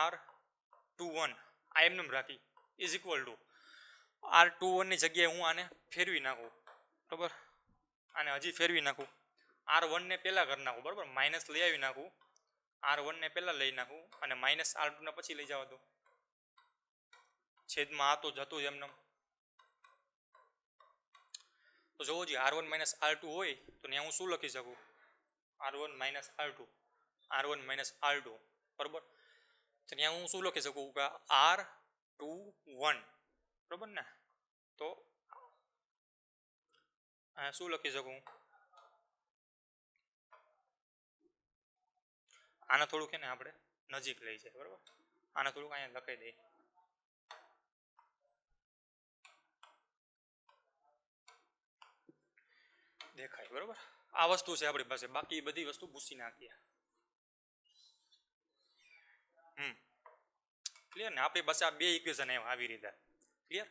R21 આ એમને રાખી ઇઝ ઇક્વલ ટુ R21 ની જગ્યાએ હું આને ફેરવી નાખું, બરાબર? આને હજી ફેરવી નાખું, R1 ને પહેલાં કરી નાખું, બરાબર? માઇનસ લઈ આવી નાખું, R1 ને પહેલાં લઈ નાખું અને માઇનસ R2 ને પછી લઈ જવા દો. છેદમાં આ તો જતું જ એમને. તો જોવો જી R1 માઇનસ R2 હોય તો ત્યાં હું શું લખી શકું? R1 minus R2, R1 minus R2, બરાબર? તો ત્યાં હું શું લખી શકું કે R21, બરાબર ને? તો શું લખી શકું? આને થોડુંક એને આપણે નજીક લઈ જાય, બરાબર? આને થોડુંક અહીંયા લખાઈ દઈએ. દેખાય, બરાબર? આ વસ્તુ છે આપણી પાસે, બાકી બધી વસ્તુ ભૂસી નાખીએ. ક્લિયર ને? આપણી પાસે આ બે ઇક્વેશન આવી રીતે. ક્લિયર?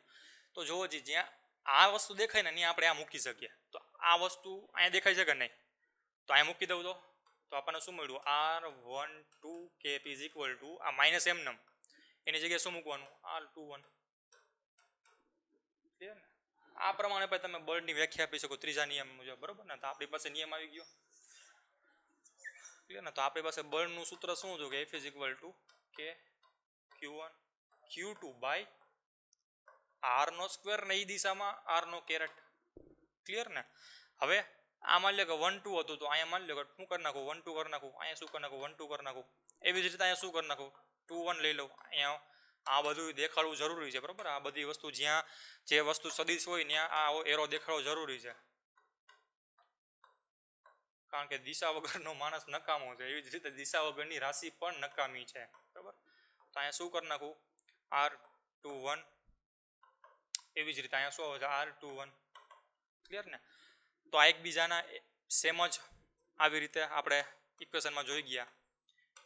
તો જોવો જી જ્યાં આ વસ્તુ દેખાય ને ત્યાં આપણે આ મૂકી શકીએ. તો આ વસ્તુ અહીંયા દેખાય છે કે નહીં? તો અહીંયા મૂકી દઉં તો આપણને શું મળ્યું? R12 cap is equal to આ માઇનસ એમ નમ એની જગ્યાએ શું મૂકવાનું? R21. ક્લિયર ને? આ પ્રમાણે પછી તમે બળની વ્યાખ્યા આપી શકો ત્રીજા નિયમ મુજબ, બરાબર ને? તો આપણી પાસે નિયમ આવી ગયો. ક્લિયર ને? તો આપણી પાસે બળનું સૂત્ર શું હતું કે F ઇઝ ઇક્વલ ટુ કે Q1 Q2 by R no square ને એ દિશામાં R નો કેરેટ. ક્લિયર ને? હવે આ માની લો કે 1 2 હતું તો અહીંયા માની લો કે શું કરી નાખું? 1 2 કરી નાખું, અહીંયા શું કરી નાખું? 1 2 કરી નાખું. એવી જ રીતે અહીંયા શું કરી નાખું? 2 1 લઈ લઉં. અહીંયા આ બધું દેખાડવું જરૂરી છે, બરાબર? આ બધી વસ્તુ જ્યાં જે વસ્તુ સદિશ હોય ત્યાં આ એરો દેખાડવો જરૂરી છે, કારણ કે દિશા વગરનો માણસ નકામો છે. એવી જ રીતે દિશા વગરની રાશિ પણ નકામી છે, બરાબર? તો અહીંયા શું કરી નાખું? R21. એવી જ રીતે અહીંયા શું આવે છે? R21. ક્લિયર ને? તો આ એકબીજાના સેમ જ આવી રીતે આપણે ઇક્વેશનમાં જોઈ ગયા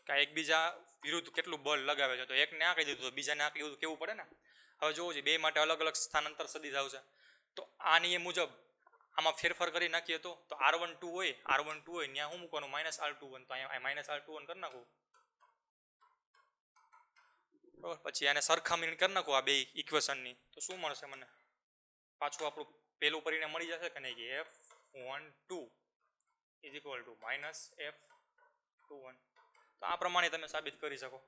કે એકબીજા વિરુદ્ધ કેટલું બળ લગાવે છે. તો એકને આ કહી દીધું તો બીજાને આ કહી દીધું, કેવું પડે ને? હવે જોવું છે બે માટે અલગ અલગ સ્થાનાંતર સદિશ આવશે. તો આ નિયમ મુજબ આમાં ફેરફાર કરી નાખીએ તો R12 હોય ત્યાં શું મૂકવાનું? Minus R21. તો અહીંયા માઇનસ R21 કરી નાખું, બરાબર? પછી આને સરખામણી કરી નાખું આ બે ઇક્વેશનની, તો શું મળશે મને? પાછું આપણું પહેલું પરિણામ મળી જશે કે નહીં, કે F12 is equal two minus F21. તો આ પ્રમાણે તમે સાબિત કરી શકો.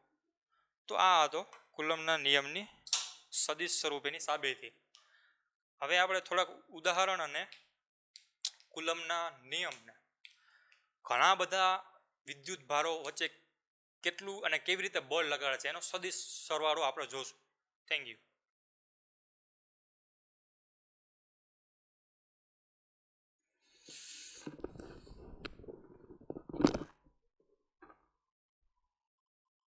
તો આ હતો કુલમના નિયમની સદિશ સ્વરૂપેની સાબિતી. હવે આપણે થોડાક ઉદાહરણ અને કુલમના નિયમને ઘણા બધા વિદ્યુત ભારો વચ્ચે કેટલું અને કેવી રીતે બળ લગાડે છે એનો સદિશ સરવાળો આપણે જોશું. Thank you.